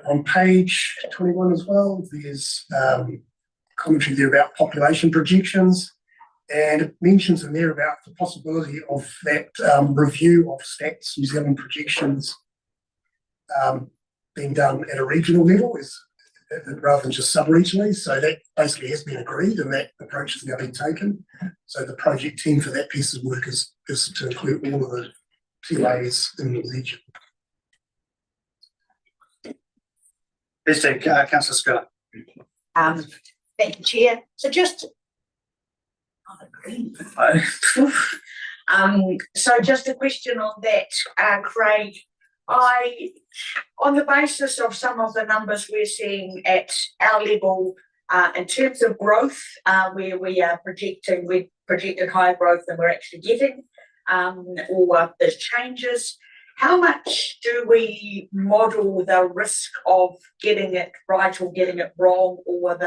On page 21 as well, there's commentary there about population projections, and it mentions in there about the possibility of that review of Stats New Zealand projections being done at a regional level rather than just sub-regionally. So that basically has been agreed, and that approach has now been taken. So the project team for that piece of work is to include all of the TAs in the region. Please take Councillor Scott. Thank you, Chair. So just so just a question on that, Craig. On the basis of some of the numbers we're seeing at our level, in terms of growth, where we've projected higher growth than we're actually getting, or there's changes. How much do we model the risk of getting it right or getting it wrong, or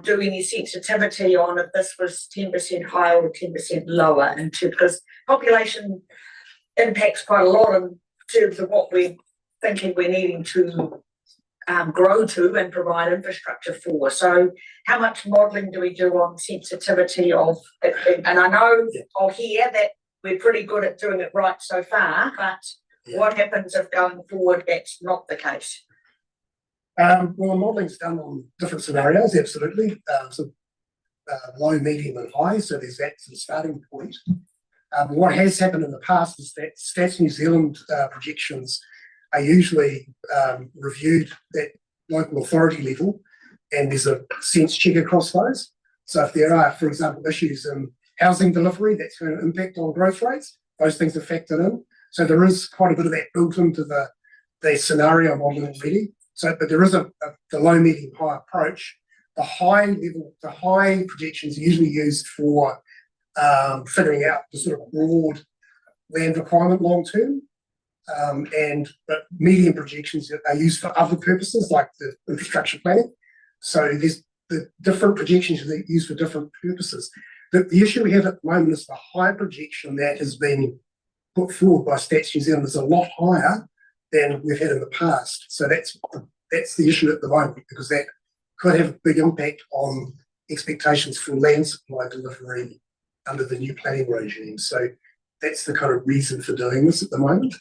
do any sensitivity on if this was 10% higher or 10% lower? Because population impacts quite a lot in terms of what we're thinking we're needing to grow to and provide infrastructure for. So how much modelling do we do on sensitivity of it? And I know I'll hear that we're pretty good at doing it right so far, but what happens if going forward that's not the case? Well, the modelling's done on different scenarios, absolutely. Low, medium and high, so there's that sort of starting point. What has happened in the past is that Stats New Zealand projections are usually reviewed at local authority level, and there's a sense check across those. So if there are, for example, issues in housing delivery that's going to impact on growth rates, those things are factored in. So there is quite a bit of that built into the scenario modelling already. So, but there is the low, medium, high approach. The high projections are usually used for figuring out the sort of broad land requirement long term, but medium projections are used for other purposes like the infrastructure planning. So there's the different projections that are used for different purposes. The issue we have at the moment is the high projection that has been put forward by Stats New Zealand is a lot higher than we've had in the past. So that's the issue at the moment, because that could have a big impact on expectations for land supply delivery under the new planning regime. So that's the kind of reason for doing this at the moment.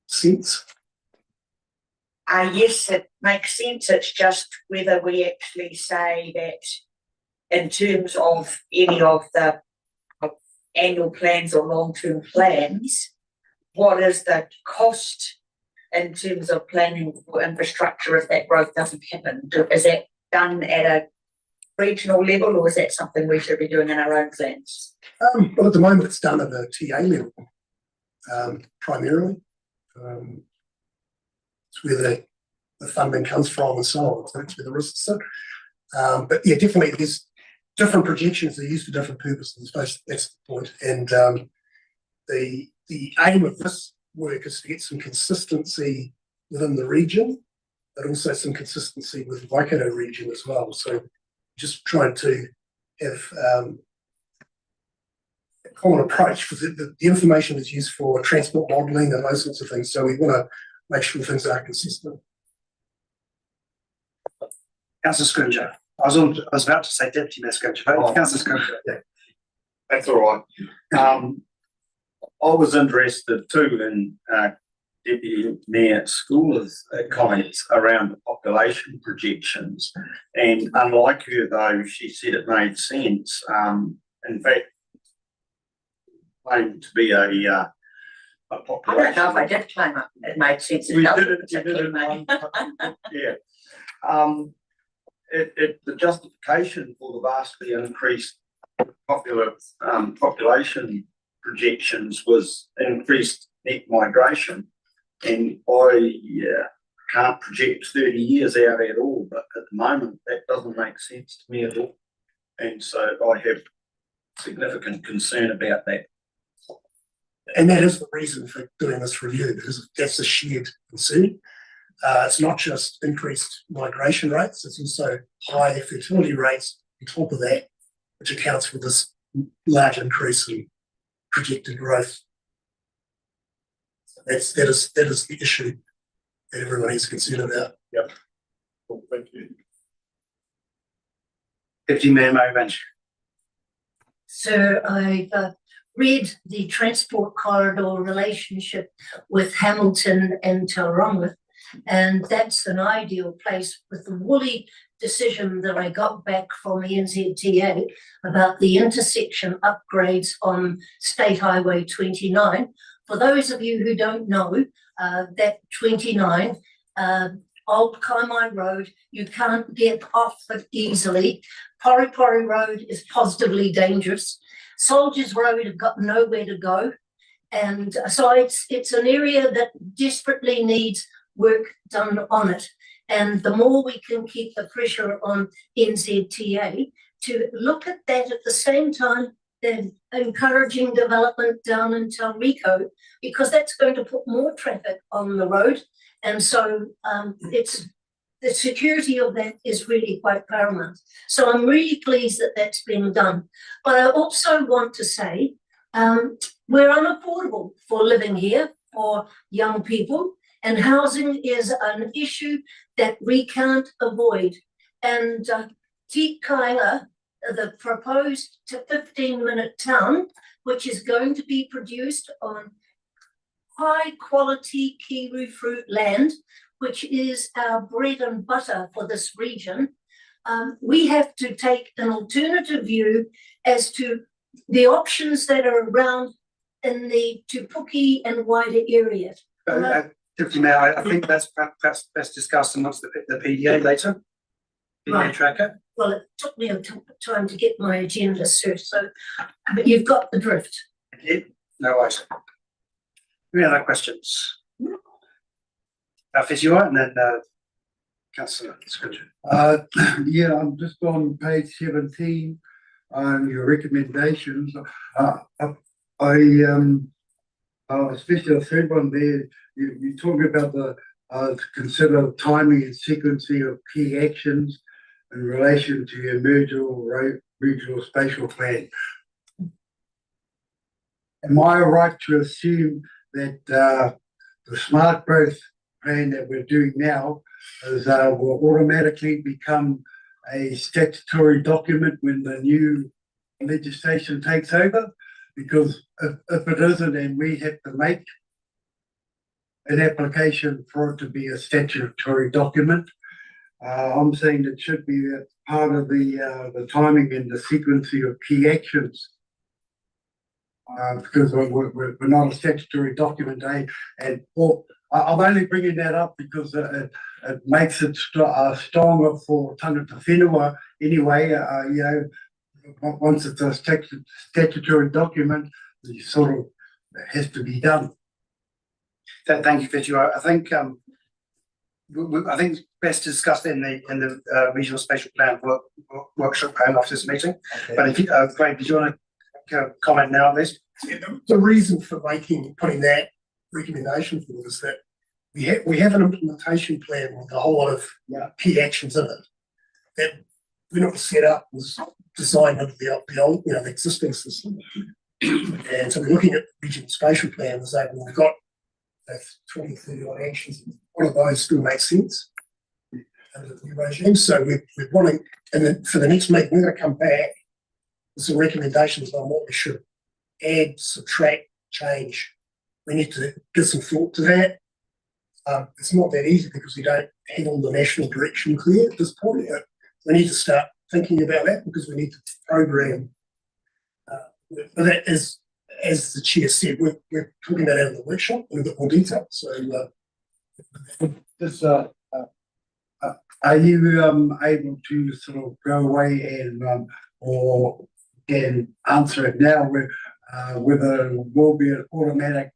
Sense? Yes, it makes sense. It's just whether we actually say that in terms of any of the annual plans or long-term plans, what is the cost in terms of planning for infrastructure if that growth doesn't happen? Is that done at a regional level, or is that something we should be doing in our own plans? Well, at the moment it's done at a TA level, primarily. It's where the funding comes from and so on, so that's where the risks are. But yeah, definitely there's different projections are used for different purposes. That's the point. And the aim of this work is to get some consistency within the region, but also some consistency with the Waikato region as well. So just trying to have a common approach, because the information is used for transport modelling and those sorts of things. So we want to make sure things are consistent. Councillor Scrimgeour. I was about to say Deputy Mayor Scrimgeour, but Councillor Scrimgeour. Yeah, that's all right. I was interested too in Deputy Mayor Schooler's comments around the population projections, and unlike her though, she said it made sense. In fact, claimed to be a population. I don't know if I did claim it made sense. We did it. Yeah. The justification for the vastly increased population projections was increased net migration, and I can't project 30 years out at all, but at the moment that doesn't make sense to me at all, and so I have significant concern about that. And that is the reason for doing this review, because that's a shared concern. It's not just increased migration rates, it's also high fertility rates on top of that, which accounts for this large increase in projected growth. So that is the issue that everybody's concerned about. Cool, thank you. Deputy Mayor Murray Bench. So I've read the transport corridor relationship with Hamilton and Tauranga, and that's an ideal place with the woolly decision that I got back from the NZTA about the intersection upgrades on State Highway 29. For those of you who don't know, that 29, Old Kaimai Road, you can't get off it easily. Pori Pori Road is positively dangerous. Soldiers Road have got nowhere to go. And so it's an area that desperately needs work done on it. And the more we can keep the pressure on NZTA to look at that at the same time, then encouraging development down in Tauriko, because that's going to put more traffic on the road. And so it's the security of that is really quite paramount. So I'm really pleased that that's been done. But I also want to say we're unaffordable for living here for young people, and housing is an issue that we can't avoid. And Te Kainga, the proposed 15-minute town, which is going to be produced on high quality kiwi fruit land, which is our bread and butter for this region, we have to take an alternative view as to the options that are around in the Tupuki and wider areas. Deputy Mayor, I think that's perhaps best discussed amongst the PDA later. PDA Right. tracker. Well, it took me a time to get my agenda, sir, so, but you've got the drift. Thank you. No worries. Any other questions? Fizio and then Councillor Scrooge. Yeah, I'm just on page 17 on your recommendations. Especially the third one there, you talk about the consider timing and sequencing of key actions in relation to your regional spatial plan. Am I right to assume that the smart growth plan that we're doing now will automatically become a statutory document when the new legislation takes over? Because if it isn't, then we have to make an application for it to be a statutory document. I'm saying it should be part of the timing and the sequencing of key actions. Because we're not a statutory document, and I'm only bringing that up because it makes it stronger for tangata whenua anyway. You know, once it's a statutory document, it sort of has to be done. Thank you, Fizio. I think it's best discussed in the regional spatial plan workshop after this meeting. Okay. But if you, Craig, did you want to comment now on this? Yeah, the reason for putting that recommendation forward is that we have an implementation plan with a whole lot of key actions in it that we're not set up, was designed under the old, the existing system. And so we're looking at the regional spatial plan and saying, well, we've got 20, 30 odd actions. One of those still makes sense under the new regime. So we're wanting, and then for the next meeting, we're going to come back with some recommendations on what we should add, subtract, change. We need to give some thought to that. It's not that easy because we don't have all the national direction clear at this point. We need to start thinking about that because we need to program. But that is, as the chair said, we're talking about that in the workshop in a bit more detail. So, are you able to sort of go away and or can answer it now with whether it will be an automatic?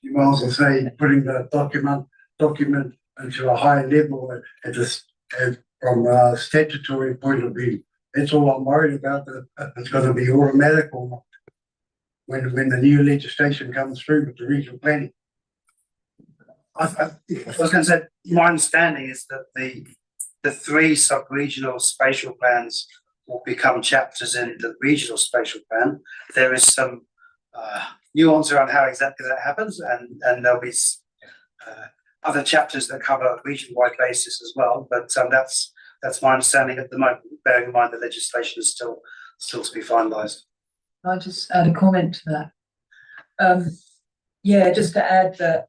You might as well say putting the document into a high level from a statutory point of view. That's all I'm worried about. If it's going to be automatic or not when the new legislation comes through with the regional planning. I was going to say, my understanding is that the 3 sub-regional spatial plans will become chapters in the regional spatial plan. There is some nuance around how exactly that happens, and there'll be other chapters that cover region-wide basis as well, but that's my understanding at the moment, bearing in mind the legislation is still to be finalised. Can I just add a comment to that? Yeah, just to add that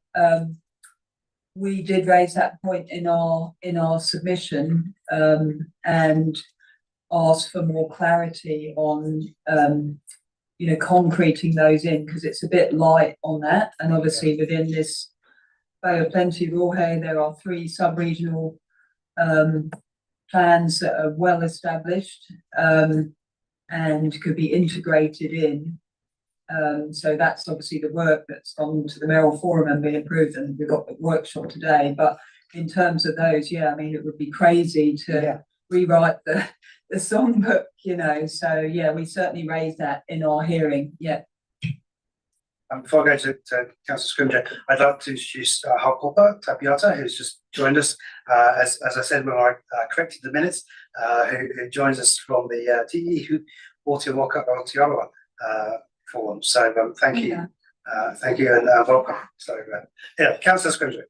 we did raise that point in our submission and ask for more clarity on concreting those in, because it's a bit light on that. And obviously within this Bay of Plenty Rohe, there are 3 sub-regional plans that are well established and could be integrated in. So that's obviously the work that's gone to the mayoral forum and been approved, and we've got the workshop today. But in terms of those, yeah, I mean, it would be crazy to rewrite the songbook, so yeah, we certainly raised that in our hearing. Yeah. Before I go to Councillor Scrimgeour, I'd like to introduce Haukopa Tapiata, who's just joined us, as I said when I corrected the minutes, who joins us from the Te Waka Aotearoa forum. So thank you, and welcome. So Councillor Scrimgeour.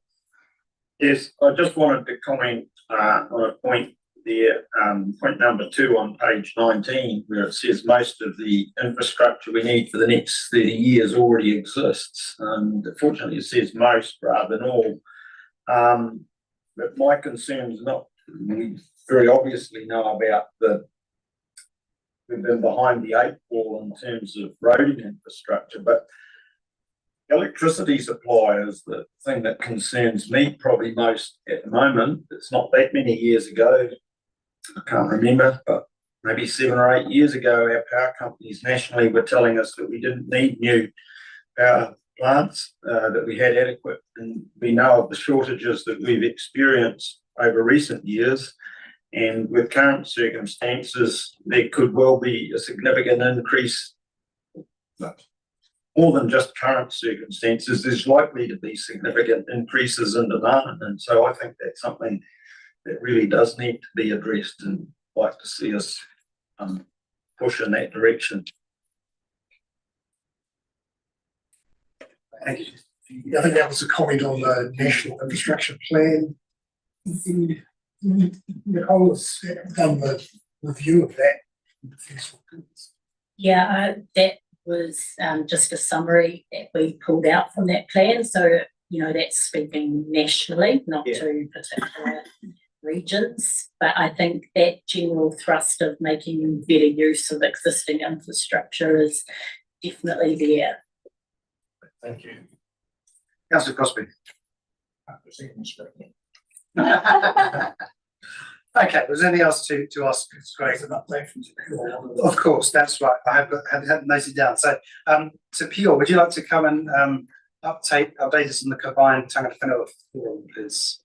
Yes, I just wanted to comment on a point there, point number 2 on page 19, where it says most of the infrastructure we need for the next 30 years already exists. And fortunately, it says most rather than all. But my concern is not, we very obviously know about we've been behind the 8 ball in terms of roading infrastructure, but electricity supply is the thing that concerns me probably most at the moment. It's not that many years ago, I can't remember, but maybe 7 or 8 years ago, our power companies nationally were telling us that we didn't need new power plants, that we had adequate, and we know of the shortages that we've experienced over recent years. And with current circumstances, there could well be a significant increase. More than just current circumstances, there's likely to be significant increases in demand. And so I think that's something that really does need to be addressed, and like to see us push in that direction. Thank you. I think that was a comment on the National Infrastructure Plan. Nicole has done the review of that. Yeah, that was just a summary that we pulled out from that plan. So, that's speaking nationally, not to particular regions. But I think that general thrust of making better use of existing infrastructure is definitely there. Thank you. Councillor Crosby. Okay, was there anything else to ask? It's great. An update from Of course, that's right. I have noted down. So, Pio, would you like to come and update us on the combined tangata whenua forum, please?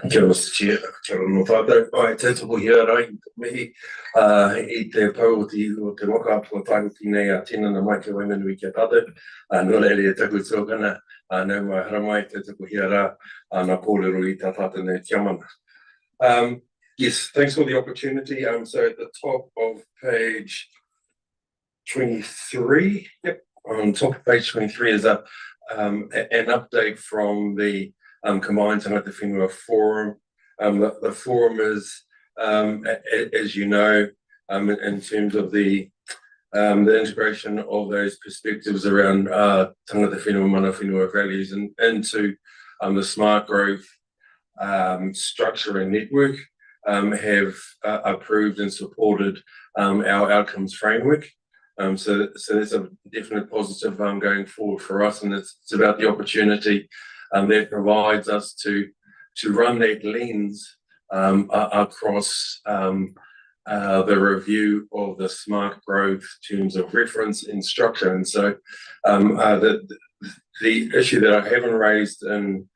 Kia ora, Mr. Chair. Kia ora no tātou. Ai, te tupu hia rai, mihi, I te pau o te waka apu o tākuti nei a tēnana mai te waimanu I kia tātou. Nō leile e taku tōkana, nau mai haramai te tupu hia rā, nā kōrero I tā tātou nei tiamana. Yes, thanks for the opportunity. So at the top of page 23, on top of page 23 is an update from the combined tangata whenua forum. The forum is, as you know, in terms of the integration of those perspectives around tangata whenua, mana whenua values and into the smart growth structure and network, have approved and supported our outcomes framework. So that's a definite positive going forward for us, and it's about the opportunity that provides us to run that lens across the review of the smart growth terms of reference and structure. And so the issue that I haven't raised in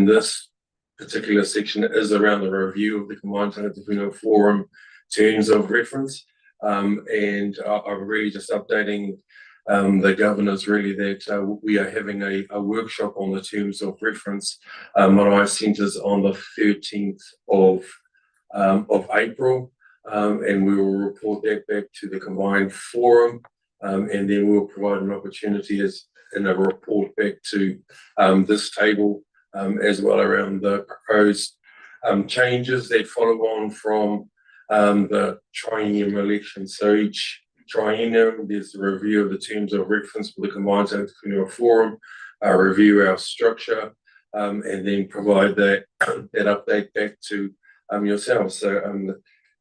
this particular section is around the review of the combined tangata whenua forum terms of reference. And I'm really just updating the governors really that we are having a workshop on the terms of reference Marae Centres on the 13th of April. and we will report that back to the combined forum. And then we'll provide an opportunity in a report back to this table as well around the proposed changes that follow on from the triennium election. So each triennium, there's a review of the terms of reference for the combined Antiwhenua forum, review our structure, and then provide that update back to yourselves. So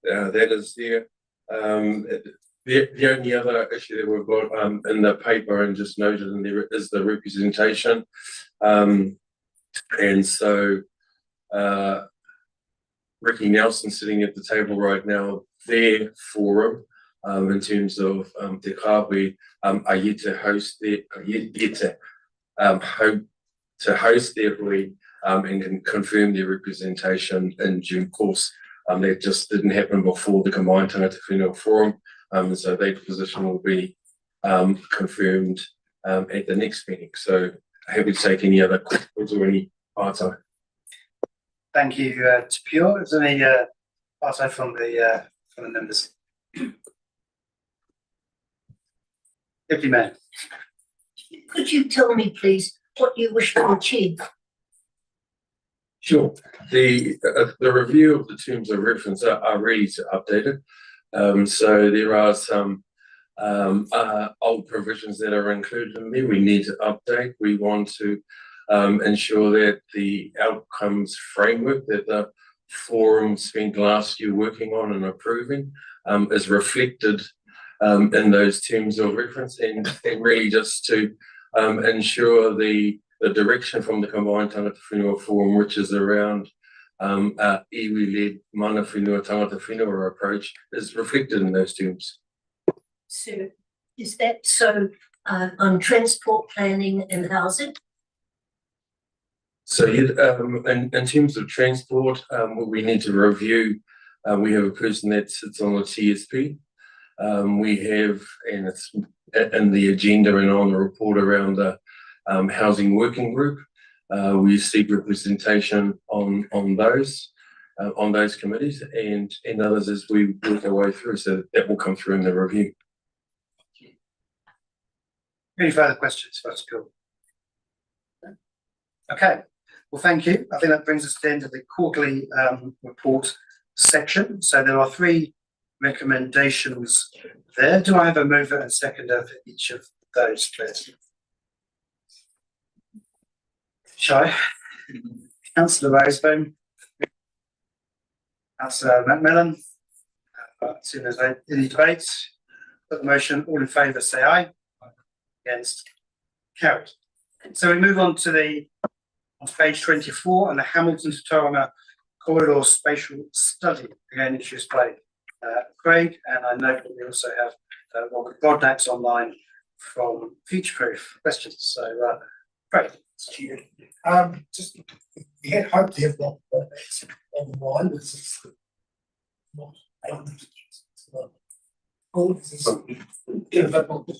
that is there. The only other issue that we've got in the paper and just noted in there is the representation. And so Ricky Nelson sitting at the table right now, their forum in terms of Te Kāwe are yet to host their void and can confirm their representation in due course. That just didn't happen before the combined Tangata Whenua forum. So that position will be confirmed at the next meeting. So happy to take any other questions or any parts of it. Thank you, to Pure. Is there any parts from the members? Deputy Mayor. Could you tell me, please, what you wish to achieve? Sure. The review of the terms of reference are ready to update it. So there are some old provisions that are included in there we need to update. We want to ensure that the outcomes framework that the forum spent last year working on and approving is reflected in those terms of reference, and really just to ensure the direction from the combined Tangata Whenua forum, which is around iwi-led mana whenua tangata whenua approach, is reflected in those terms. So is that so on transport planning and housing? So in terms of transport, we need to review. We have a person that sits on the TSP. We have, and it's in the agenda and on the report around the housing working group. We seek representation on those committees and others as we work our way through. So that will come through in the review. Any further questions for us, Bill? Okay, well, thank you. I think that brings us to the end of the quarterly report section. So there are 3 recommendations there. Do I have a mover and seconder for each of those, please? Shy. Councillor Rosebone. Councillor Macmillan. As soon as any debates, put the motion, all in favour say aye. Against, carried. So we move on to page 24 and the Hamilton to Tauranga corridor spatial study, again introduced by Craig, and I note that we also have Robert Bodnax online from Futureproof. Questions. So Craig. Just we had hoped to have Robert Bodnax online.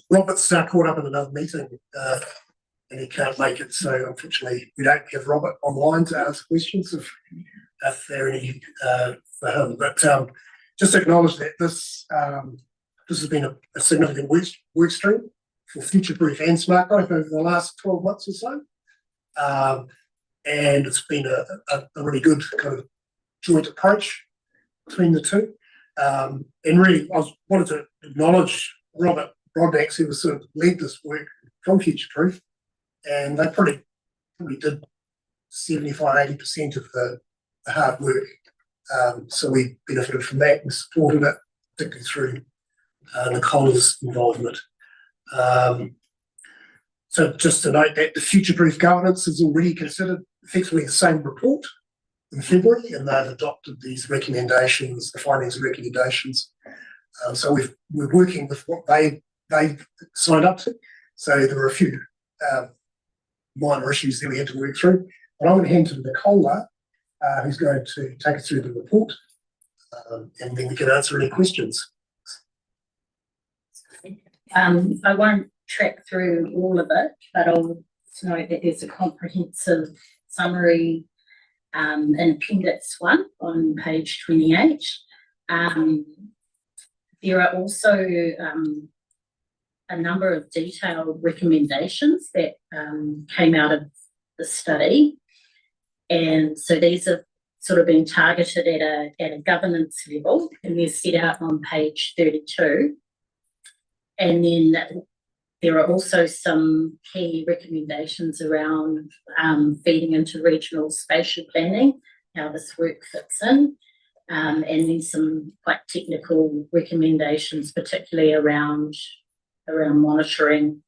Robert's caught up in another meeting and he can't make it, so unfortunately we don't have Robert online to ask questions if there are any for him. But just acknowledge that this has been a significant work stream for Futureproof and Smart Growth over the last 12 months or so. And it's been a really good kind of joint approach between the two. And really, I wanted to acknowledge Robert Brodnax, who was sort of led this work from Futureproof, and they probably did 75–80% of the hard work. So we benefited from that and supported it, particularly through Nicola's involvement. So just to note that the Futureproof governance is already considered effectively the same report in February, and they've adopted these recommendations, the findings and recommendations. So we're working with what they signed up to. So there were a few minor issues that we had to work through. But I'm going to hand to Nicola, who's going to take us through the report, and then we can answer any questions. I won't track through all of it, but I'll note that there's a comprehensive summary in Appendix 1 on page 28. There are also a number of detailed recommendations that came out of the study. And so these have sort of been targeted at a governance level, and they're set out on page 32. And then there are also some key recommendations around feeding into regional spatial planning, how this work fits in, and then some quite technical recommendations, particularly around monitoring,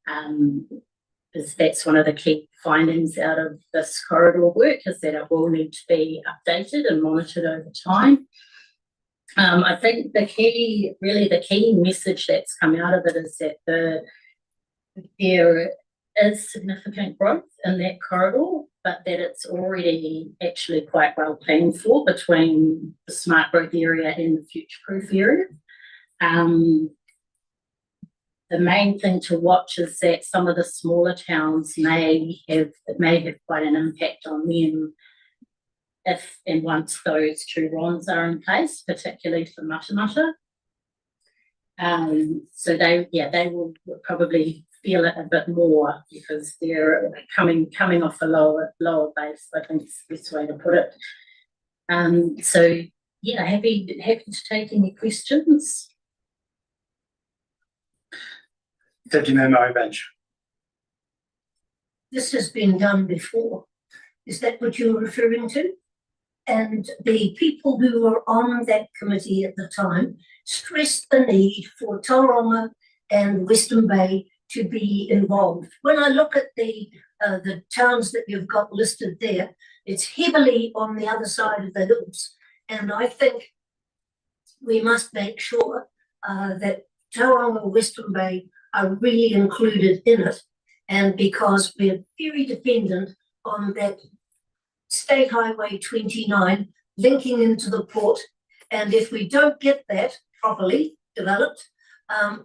because that's one of the key findings out of this corridor work, is that it will need to be updated and monitored over time. I think the key message that's come out of it is that there is significant growth in that corridor, but that it's already actually quite well planned for between the smart growth area and the future-proof area. The main thing to watch is that some of the smaller towns may have quite an impact on them if and once those two RONs are in place, particularly for Matamata. So they will probably feel it a bit more because they're coming off a lower base, I think is the best way to put it. So yeah, happy to take any questions. Deputy Mayor Murray Bench. This has been done before. Is that what you're referring to? And the people who were on that committee at the time stressed the need for Tauranga and Western Bay to be involved. When I look at the towns that you've got listed there, it's heavily on the other side of the hills. And I think we must make sure that Tauranga and Western Bay are really included in it. And because we're very dependent on that State Highway 29 linking into the port. And if we don't get that properly developed,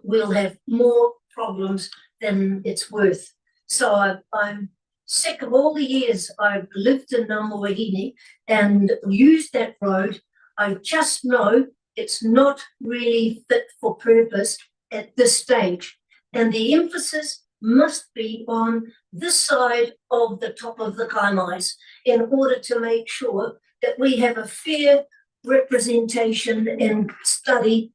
we'll have more problems than it's worth. So I'm sick of all the years I've lived in Ngāmoehine and used that road. I just know it's not really fit for purpose at this stage. And the emphasis must be on this side of the top of the Kaimais in order to make sure that we have a fair representation and study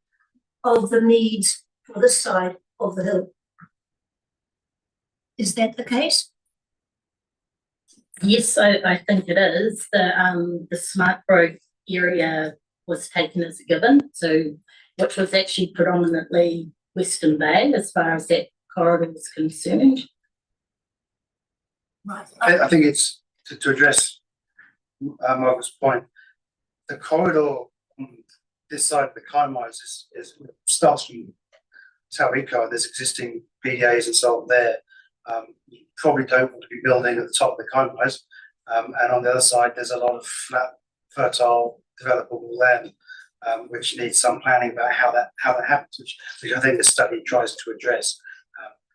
of the needs for this side of the hill. Is that the case? Yes, I think it is. The smart growth area was taken as a given, so which was actually predominantly Western Bay as far as that corridor is concerned. Right. I think it's to address Margaret's point. The corridor on this side of the Kaimais starts from Tauriko. There's existing PDAs and so on there. You probably don't want to be building at the top of the Kaimais. And on the other side, there's a lot of flat, fertile, developable land, which needs some planning about how that happens, which I think the study tries to address.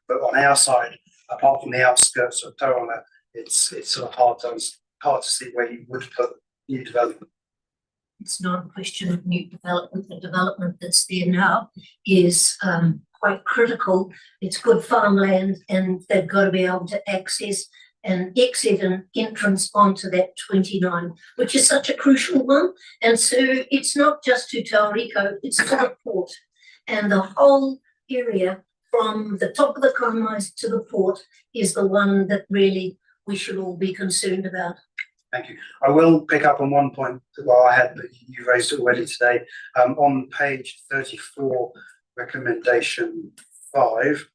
But on our side, apart from the outskirts of Tauranga, it's sort of hard to see where you would put new development. It's not a question of new development. The development that's there now is quite critical. It's good farmland and they've got to be able to access an exit and entrance onto that 29, which is such a crucial one. And so it's not just to Tauriko, it's to the port. And the whole area from the top of the Kaimais to the port is the one that really we should all be concerned about. Thank you. I will pick up on one point that I had, but you raised it already today. On page 34, recommendation 5,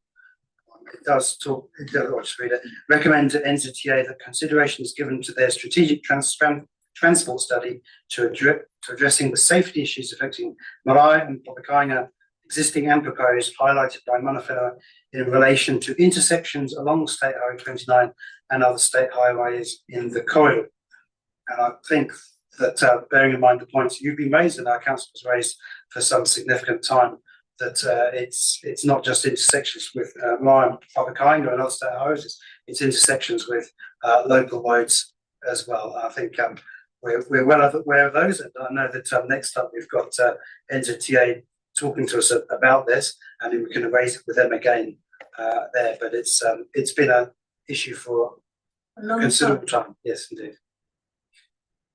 it does talk, I'll just read it. Recommend to NZTA that consideration is given to their strategic transport study to addressing the safety issues affecting Marae and Papakainga, existing and proposed, highlighted by Manawhenua in relation to intersections along State Highway 29 and other state highways in the corridor. And I think that bearing in mind the points you've been raised and our council has raised for some significant time, that it's not just intersections with Marae and Papakainga and other state highways, it's intersections with local roads as well. I think we're well aware of those, and I know that next up we've got NZTA talking to us about this, and then we can raise it with them again there. But it's been an issue for A long considerable time. time. Yes, indeed.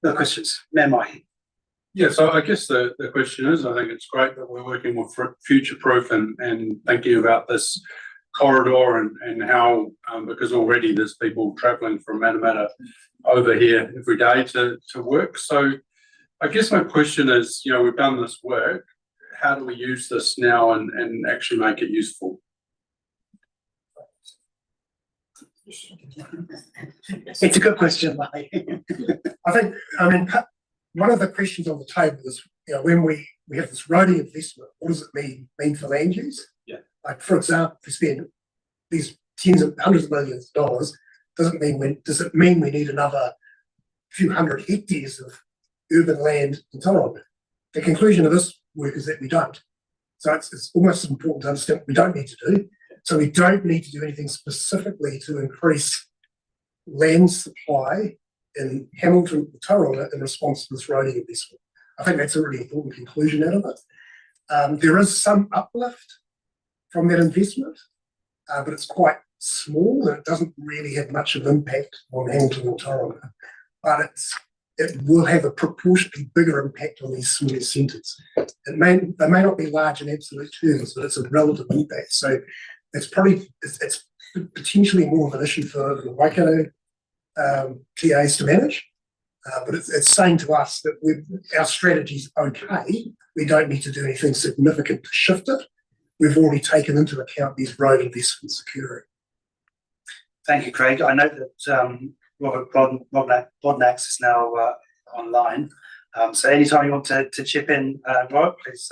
No questions, Mayor Mahi. Yeah, so I guess the question is, I think it's great that we're working with future proof and thinking about this corridor and how, because already there's people travelling from Matamata over here every day to work. So I guess my question is, you know, we've done this work, how do we use this now and actually make it useful? It's a good question, Mahi. I mean, one of the questions on the table is, you know, when we have this roading investment, what does it mean for land use? Yeah. Like, for example, if we spend these tens of hundreds of millions of dollars, does it mean we need another few hundred hectares of urban land in Tauranga? The conclusion of this work is that we don't. So it's almost important to understand what we don't need to do. So we don't need to do anything specifically to increase land supply in Hamilton and Tauranga in response to this roading investment. I think that's a really important conclusion out of it. There is some uplift from that investment, but it's quite small and it doesn't really have much of an impact on Hamilton or Tauranga. But it will have a proportionately bigger impact on these smaller centres. They may not be large in absolute terms, but it's a relative impact. So it's potentially more of an issue for the Waikato TAs to manage. But it's saying to us that our strategy's okay. We don't need to do anything significant to shift it. We've already taken into account these road investments occurring. Thank you, Craig. I know that Robert Bodnax is now online. So anytime you want to chip in, Robert, please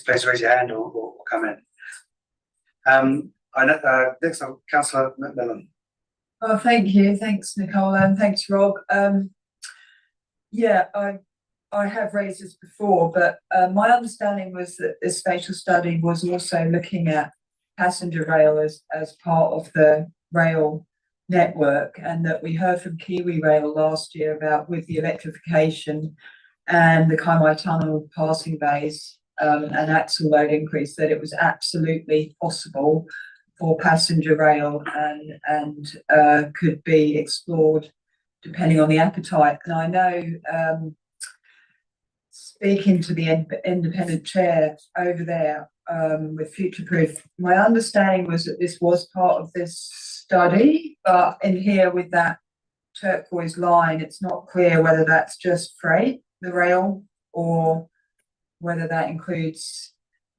raise your hand or come in. I know, next up, Councillor McMillan. Oh, thank you. Thanks, Nicola, and thanks, Rob. Yeah, I have raised this before, but my understanding was that this spatial study was also looking at passenger rail as part of the rail network, and that we heard from Kiwi Rail last year about with the electrification and the Kaimai Tunnel passing bays and axle load increase, that it was absolutely possible for passenger rail and could be explored depending on the appetite. And I know, speaking to the independent chair over there with Future Proof, my understanding was that this was part of this study, but in here with that turquoise line, it's not clear whether that's just freight, the rail, or whether that includes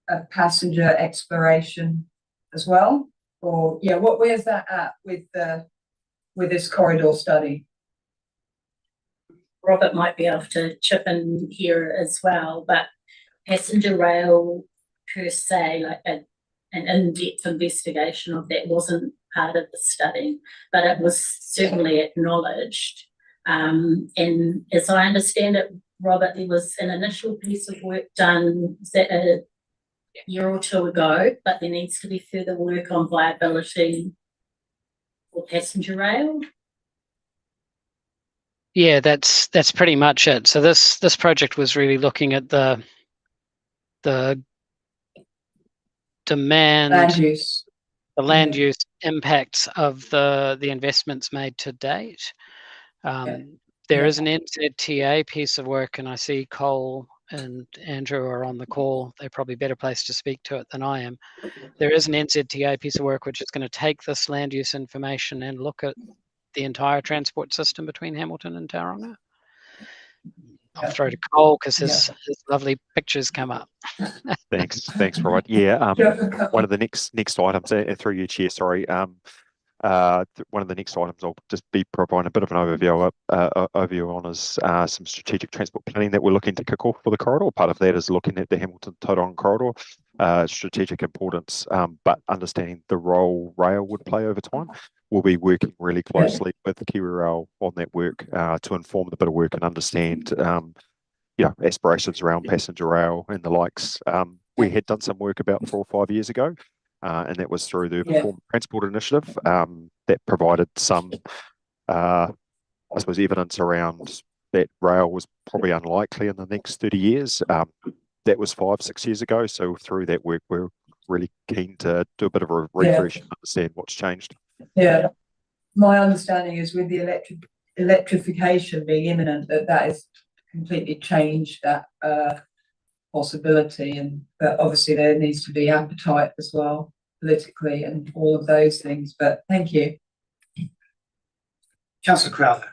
a passenger exploration as well. Or yeah, where's that at with this corridor study? Robert might be able to chip in here as well, but passenger rail per se, like an in-depth investigation of that wasn't part of the study, but it was certainly acknowledged. And as I understand it, Robert, there was an initial piece of work done a year or two ago, but there needs to be further work on viability for passenger rail. Yeah, that's pretty much it. So this project was really looking at the demand, Land use. the land use impacts of the investments made to date. There is an NZTA piece of work, and I see Cole and Andrew are on the call. They're probably better placed to speak to it than I am. There is an NZTA piece of work which is going to take this land use information and look at the entire transport system between Hamilton and Tauranga. I'll throw to Cole because his lovely pictures come up. Thanks, Robert. Yeah, one of the next items through you, Chair. Sorry. One of the next items I'll just be providing a bit of an overview on is some strategic transport planning that we're looking to kick off for the corridor. Part of that is looking at the Hamilton-Tauranga corridor, strategic importance, but understanding the role rail would play over time. We'll be working really closely with the Kiwi Rail on that work to inform the bit of work and understand, aspirations around passenger rail and the likes. We had done some work about 4 or 5 years ago, and that was through the Perform Transport Initiative that provided some, evidence around that rail was probably unlikely in the next 30 years. That was 5-6 years ago. So through that work, we're really keen to do a bit of a refresh and understand what's changed. Yeah, my understanding is with the electrification being imminent, that has completely changed that possibility, and but obviously there needs to be appetite as well politically and all of those things. But thank you. Councillor Crowther.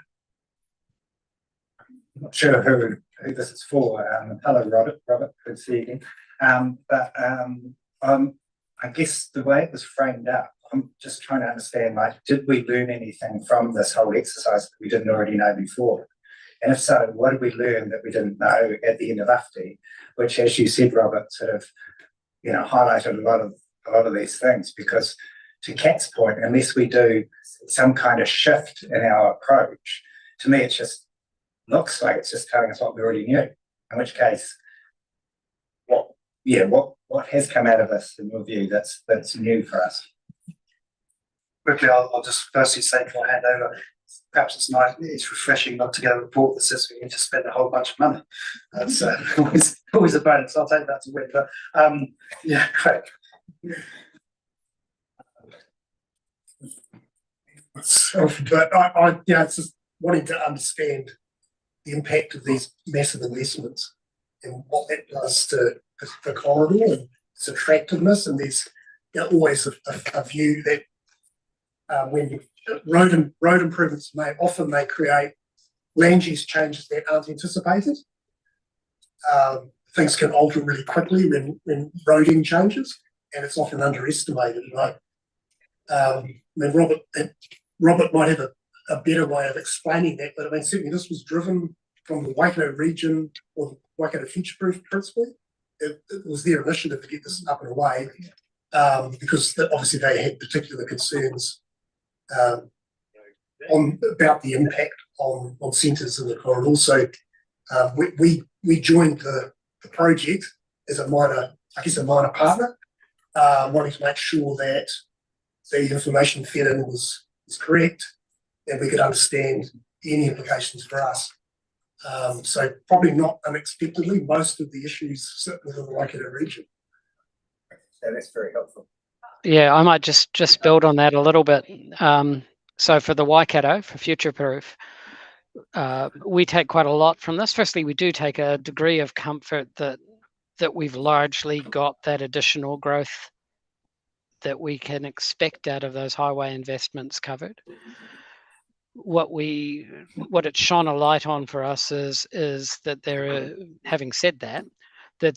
I'm not sure who this is for. Hello, Robert, good to see you again. I guess the way it was framed up, I'm just trying to understand, like, did we learn anything from this whole exercise that we didn't already know before? And if so, what did we learn that we didn't know at the end of UFTI, which, as you said, Robert, sort of, highlighted a lot of these things, because to Kat's point, unless we do some kind of shift in our approach, to me, it just looks like it's just telling us what we already knew, in which case, what has come out of this, in your view, that's new for us? Quickly, I'll just firstly say before I hand over, perhaps it's refreshing not to get a report that says we need to spend a whole bunch of money. That's always a bonus. I'll take that to win. But yeah, great. But I it's just wanting to understand the impact of these massive investments and what that does to the corridor and its attractiveness. And there's always a view that when road improvements may create land use changes that aren't anticipated. Things can alter really quickly when roading changes, and it's often underestimated. Robert might have a better way of explaining that, but I mean, certainly this was driven from the Waikato region, or the Waikato Future Proof principally. It was their initiative to get this up and away, because obviously they had particular concerns about the impact on centres in the corridor. So we joined the project as a minor partner, wanting to make sure that the information fed in was correct, and we could understand any implications for us. So probably not unexpectedly, most of the issues sit within the Waikato region. So that's very helpful. Yeah, I might just build on that a little bit. So for the Waikato, for Future Proof, we take quite a lot from this. Firstly, we do take a degree of comfort that we've largely got that additional growth that we can expect out of those highway investments covered. What it shone a light on for us is that having said that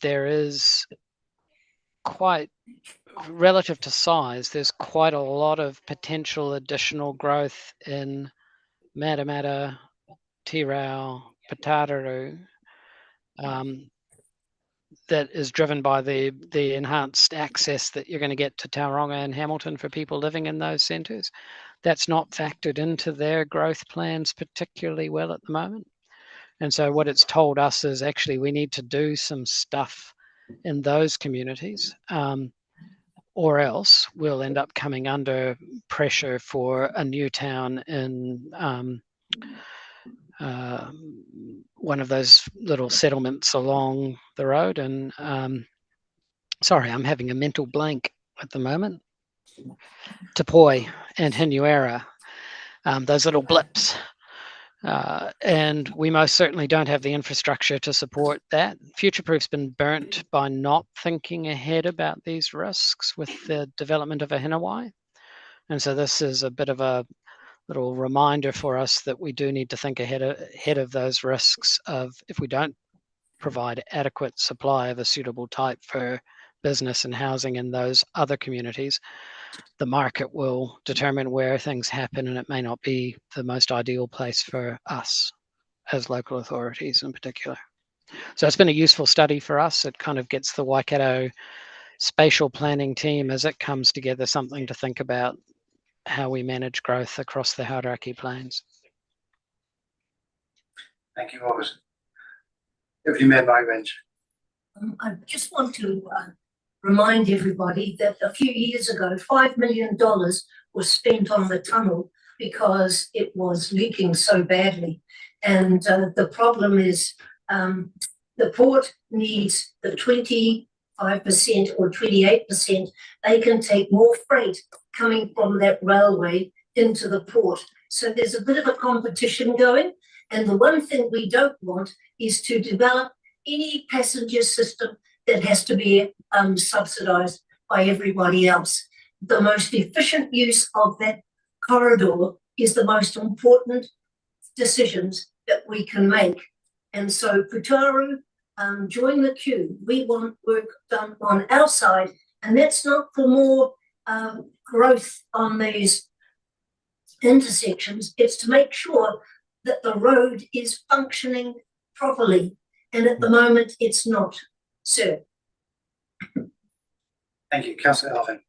there is quite, relative to size, there's quite a lot of potential additional growth in Matamata, Tirau, Patararu, that is driven by the enhanced access that you're going to get to Tauranga and Hamilton for people living in those centres. That's not factored into their growth plans particularly well at the moment. And so what it's told us is actually we need to do some stuff in those communities, or else we'll end up coming under pressure for a new town in one of those little settlements along the road. And sorry, I'm having a mental blank at the moment. Tapoi and Hinuera, those little blips. And we most certainly don't have the infrastructure to support that. Future Proof's been burnt by not thinking ahead about these risks with the development of a Hinawai. And so this is a bit of a little reminder for us that we do need to think ahead of those risks of, if we don't provide adequate supply of a suitable type for business and housing in those other communities, the market will determine where things happen, and it may not be the most ideal place for us as local authorities in particular. So it's been a useful study for us. It kind of gets the Waikato spatial planning team, as it comes together, something to think about how we manage growth across the Hauraki Plains. Thank you, Robert. Deputy Mayor Bybench. I just want to remind everybody that a few years ago, $5 million was spent on the tunnel because it was leaking so badly. And the problem is the port needs the 25% or 28%. They can take more freight coming from that railway into the port. So there's a bit of a competition going. And the one thing we don't want is to develop any passenger system that has to be subsidised by everybody else. The most efficient use of that corridor is the most important decisions that we can make. And so Putaru, join the queue. We want work done on our side, and that's not for more growth on these intersections. It's to make sure that the road is functioning properly, and at the moment it's not, sir. Thank you, Councillor Alvin.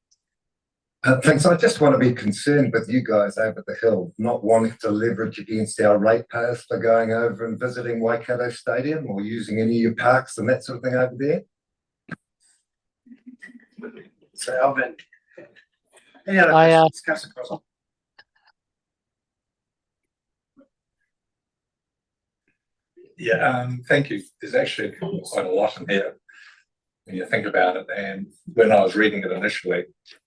Thanks. I just want to be concerned with you guys over the hill, not wanting to leverage against our ratepayers for going over and visiting Waikato Stadium or using any of your parks and that sort of thing over there. So Alvin. Any other I, questions? Councillor Crosby. Yeah, thank you. There's actually quite a lot in here when you think about it. And when I was reading it initially,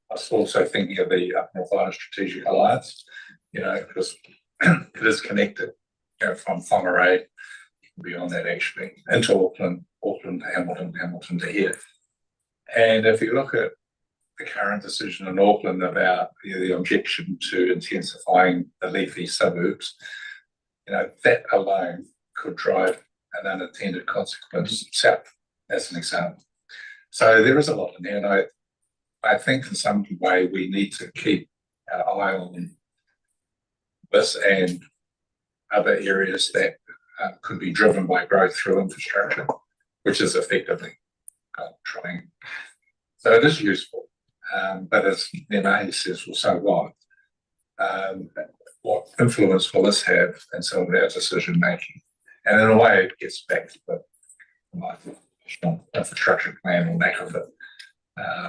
I was also thinking of the North Island Strategic Alliance, because it is connected, from Whangarei, beyond that actually, into Auckland, Auckland to Hamilton, Hamilton to here. And if you look at the current decision in Auckland about the objection to intensifying the leafy suburbs, that alone could drive an unintended consequence south, as an example. So there is a lot in there, and I think in some way we need to keep our eye on this and other areas that could be driven by growth through infrastructure, which is effectively trying. So it is useful, but as Nemahe says, well, so what? What influence will this have in some of our decision making? And in a way, it gets back to the national infrastructure plan or lack of it.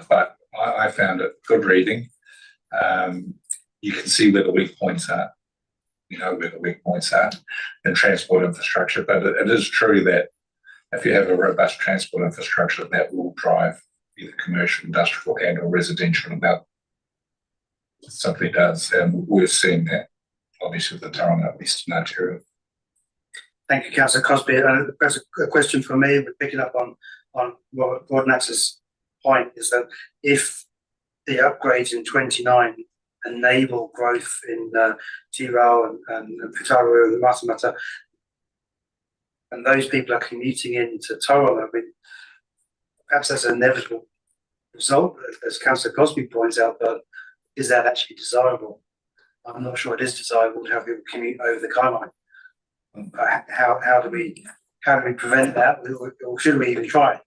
But I found it good reading. You can see where the weak points are. Where the weak points are in transport infrastructure. But it is true that if you have a robust transport infrastructure, that will drive either commercial, industrial, and or residential about. It simply does, and we're seeing that obviously with the Taronga Eastern Arterial. Thank you, Councillor Crosby. There's a question for me, but picking up on Robert Gordon's point is that if the upgrades in 29 enable growth in Tirau and Putaru and Matamata, and those people are commuting into Taronga, perhaps that's an inevitable result, as Councillor Crosby points out, but is that actually desirable? I'm not sure it is desirable to have people commute over the Kai line. How do we prevent that, or should we even try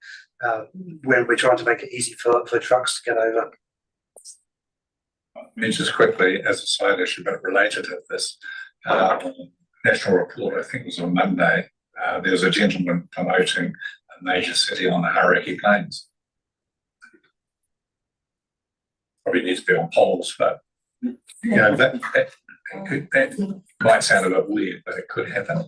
when we're trying to make it easy for trucks to get over? Just quickly, as a side issue, but related to this, national report, I think it was on Monday, there was a gentleman promoting a major city on the Hauraki Plains. Probably needs to be on poles, but that might sound a bit weird, but it could happen.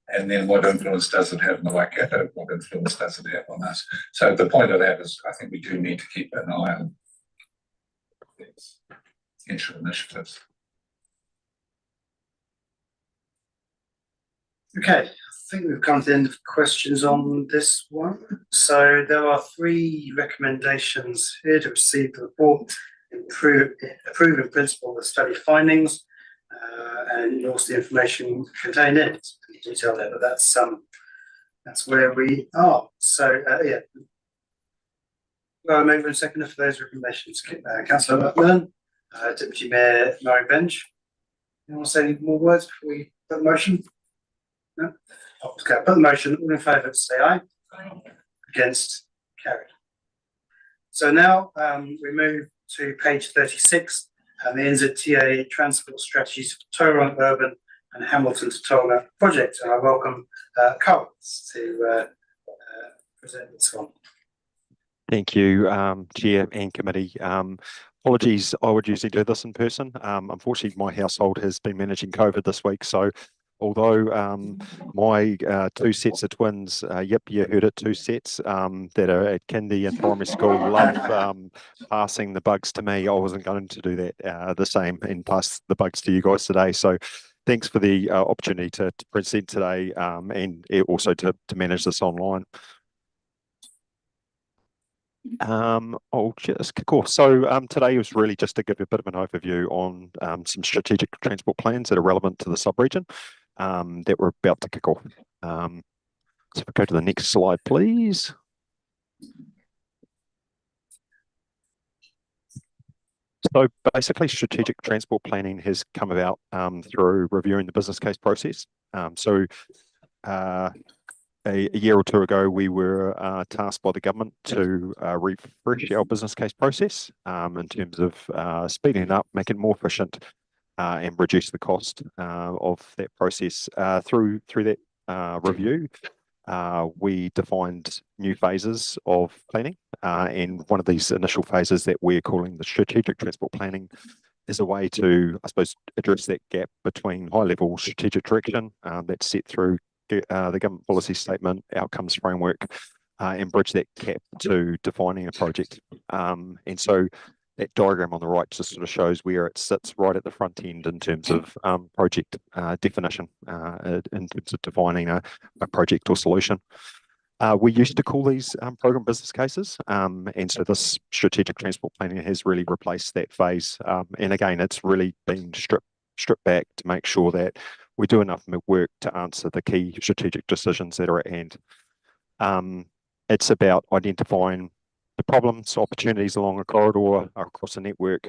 And then what influence does it have on the Waikato? What influence does it have on us? So the point of that is I think we do need to keep an eye on these potential initiatives. Okay, I think we've come to the end of questions on this one. So there are 3 recommendations here to receive the report, approve in principle the study findings, and also the information contained in it. Detail there, but that's where we are. So yeah, well, move in a second for those recommendations. Councillor Macmillan, Deputy Mayor Murray Bench. You want to say any more words before we put the motion? No? Okay, put the motion. All in favour, say aye. Aye. Against, carried. So now we move to page 36 and the NZTA transport strategies for Tauranga Urban and Hamilton to Tauranga project. And I welcome Carl to present this one. Thank you, Chair and Committee. Apologies, I would usually do this in person. Unfortunately, my household has been managing COVID this week, so although my two sets of twins, yep, you heard it, two sets that are at kindy and primary school love passing the bugs to me. I wasn't going to do that the same and pass the bugs to you guys today. So thanks for the opportunity to present today and also to manage this online. I'll just kick off. So today was really just to give you a bit of an overview on some strategic transport plans that are relevant to the sub-region that we're about to kick off. So if we go to the next slide, please. So basically, strategic transport planning has come about through reviewing the business case process. A year or two ago, we were tasked by the government to refresh our business case process in terms of speeding it up, making it more efficient, and reduce the cost of that process. Through that review, we defined new phases of planning, and one of these initial phases that we're calling the strategic transport planning is a way to, I suppose, address that gap between high-level strategic direction that's set through the government policy statement, outcomes framework, and bridge that gap to defining a project. And so that diagram on the right just sort of shows where it sits right at the front end in terms of project definition, in terms of defining a project or solution. We used to call these program business cases, and so this strategic transport planning has really replaced that phase. And again, it's really been stripped back to make sure that we do enough work to answer the key strategic decisions that are at hand. It's about identifying the problems, opportunities along a corridor or across a network,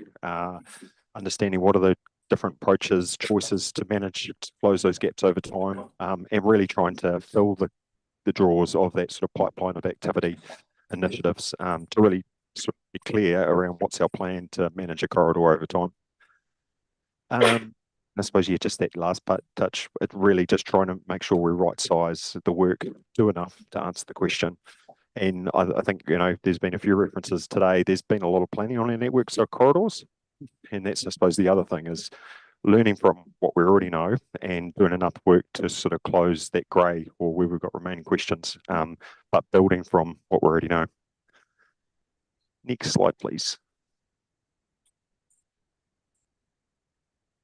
understanding what are the different approaches, choices to manage, to close those gaps over time, and really trying to fill the drawers of that sort of pipeline of activity initiatives to really sort of be clear around what's our plan to manage a corridor over time. I suppose, yeah, just that last touch, it really just trying to make sure we right size the work, do enough to answer the question. And I think, you know, there's been a few references today. There's been a lot of planning on our networks or corridors. And that's, I suppose, the other thing is learning from what we already know and doing enough work to sort of close that grey or where we've got remaining questions, but building from what we already know. Next slide, please.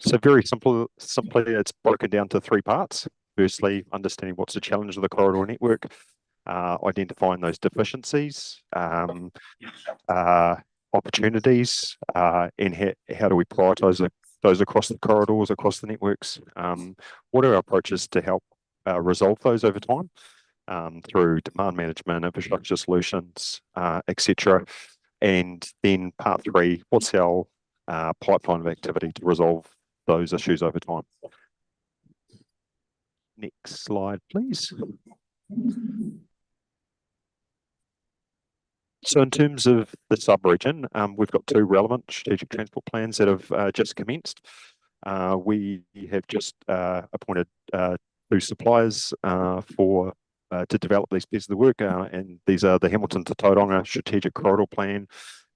So very simply, it's broken down to three parts. Firstly, understanding what's the challenge of the corridor network, identifying those deficiencies, opportunities, and how do we prioritise those across the corridors, across the networks. What are our approaches to help resolve those over time through demand management, infrastructure solutions, etc. And then part three, what's our pipeline of activity to resolve those issues over time. Next slide, please. So in terms of the sub-region, we've got two relevant strategic transport plans that have just commenced. We have just appointed two suppliers to develop these pieces of work, and these are the Hamilton to Tauranga Strategic Corridor Plan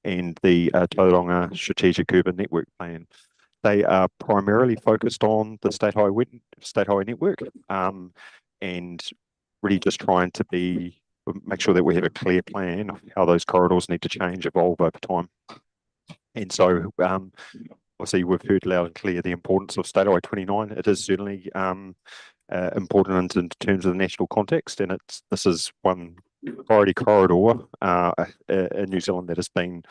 and the Tauranga Strategic Urban Network Plan. They are primarily focused on the state highway network, and really just trying to make sure that we have a clear plan of how those corridors need to change, evolve over time. And so, obviously, we've heard loud and clear the importance of State Highway 29. It is certainly important in terms of the national context, and this is one priority corridor in New Zealand that has been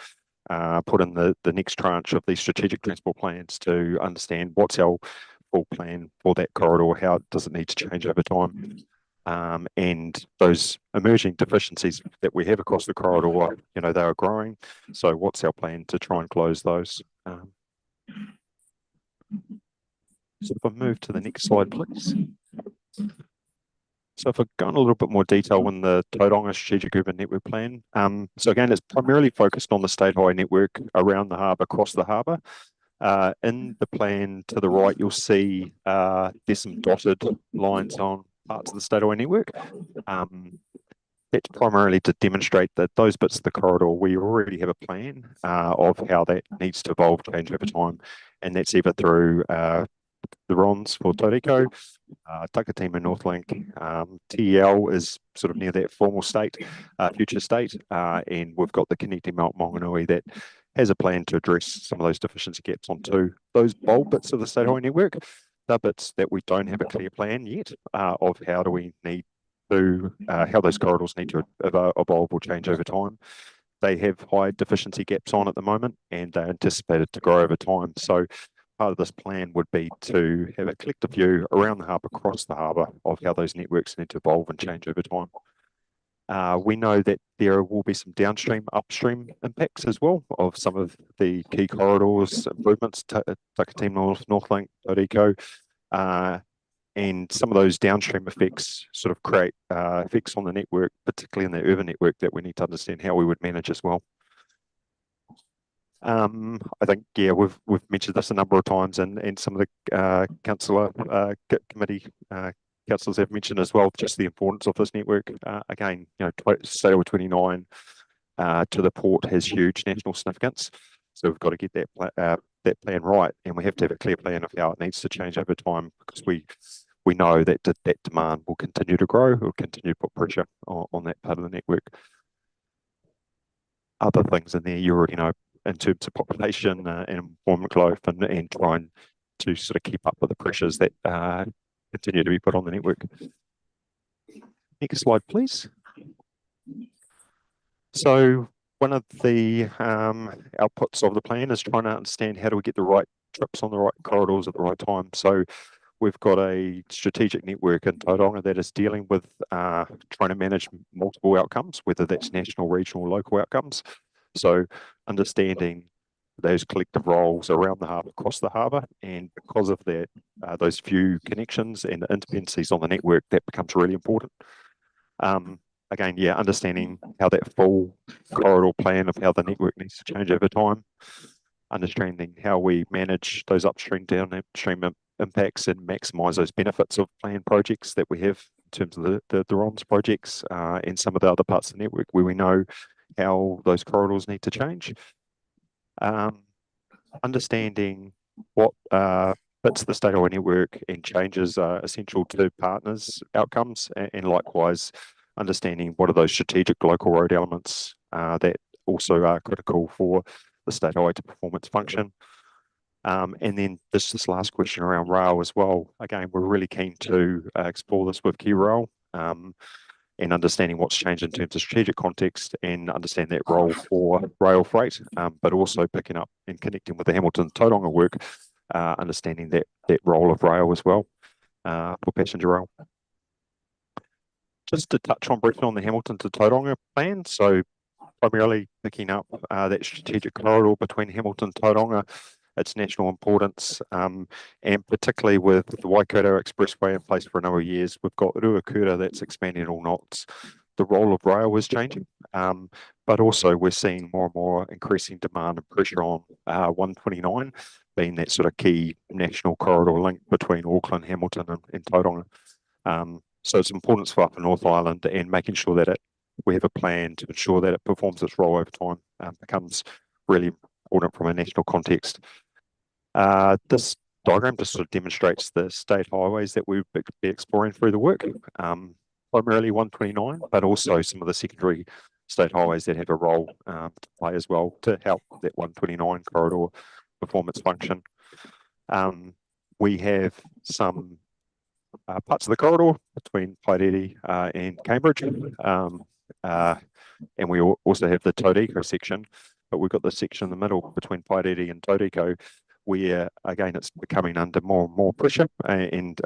put in the next tranche of these strategic transport plans to understand what's our full plan for that corridor, how does it need to change over time, and those emerging deficiencies that we have across the corridor, you know, they are growing. So what's our plan to try and close those? So if I move to the next slide, please. So if I go in a little bit more detail on the Tauranga Strategic Urban Network Plan. So again, it's primarily focused on the state highway network around the harbour, across the harbour. In the plan to the right, you'll see there's some dotted lines on parts of the state highway network. That's primarily to demonstrate that those bits of the corridor, we already have a plan of how that needs to evolve, change over time. And that's either through the RONs for Tauriko, Takatima Northlink, TEL is sort of near that formal state, future state, and we've got the Connecting Mount Maunganui that has a plan to address some of those deficiency gaps onto those bulb bits of the state highway network. The bits that we don't have a clear plan yet of how do we need to, how those corridors need to evolve or change over time. They have high deficiency gaps on at the moment, and they're anticipated to grow over time. So part of this plan would be to have a collective view around the harbour, across the harbour, of how those networks need to evolve and change over time. We know that there will be some downstream, upstream impacts as well of some of the key corridors, improvements, Takatima Northlink, Tauriko, and some of those downstream effects sort of create effects on the network, particularly in the urban network, that we need to understand how we would manage as well. I think, yeah, we've mentioned this a number of times, and some of the councillor committee councillors have mentioned as well, just the importance of this network. Again, you know, State Highway 29 to the port has huge national significance, so we've got to get that plan right, and we have to have a clear plan of how it needs to change over time, because we know that that demand will continue to grow, will continue to put pressure on that part of the network. Other things in there you already know, in terms of population and employment growth, and trying to sort of keep up with the pressures that continue to be put on the network. Next slide, please. So one of the outputs of the plan is trying to understand how do we get the right trips on the right corridors at the right time. So we've got a strategic network in Tauranga that is dealing with trying to manage multiple outcomes, whether that's national, regional, local outcomes. So understanding those collective roles around the harbour, across the harbour, and because of that, those few connections and the interdependencies on the network, that becomes really important. Again, yeah, understanding how that full corridor plan of how the network needs to change over time, understanding how we manage those upstream, downstream impacts and maximise those benefits of planned projects that we have in terms of the RONS projects and some of the other parts of the network where we know how those corridors need to change. Understanding what fits the state highway network and changes are essential to partners' outcomes, and likewise understanding what are those strategic local road elements that also are critical for the state highway to perform its function. And then this last question around rail as well. Again, we're really keen to explore this with Key Rail, and understanding what's changed in terms of strategic context, and understand that role for rail freight, but also picking up and connecting with the Hamilton Tauranga work, understanding that role of rail as well for passenger rail. Just to touch on briefly on the Hamilton to Tauranga plan, so primarily picking up that strategic corridor between Hamilton and Tauranga, its national importance, and particularly with the Waikato Expressway in place for a number of years, we've got Ruakura that's expanding all knots. The role of rail is changing, but also we're seeing more and more increasing demand and pressure on 129, being that sort of key national corridor link between Auckland, Hamilton and Tauranga. So its importance for Upper North Island, and making sure that we have a plan to ensure that it performs its role over time becomes really important from a national context. This diagram just sort of demonstrates the state highways that we'll be exploring through the work, primarily 129, but also some of the secondary state highways that have a role to play as well to help that 129 corridor perform its function. We have some parts of the corridor between Pairere and Cambridge, and we also have the Tauriko section, but we've got the section in the middle between Pairere and Tauriko, where again it's becoming under more and more pressure. And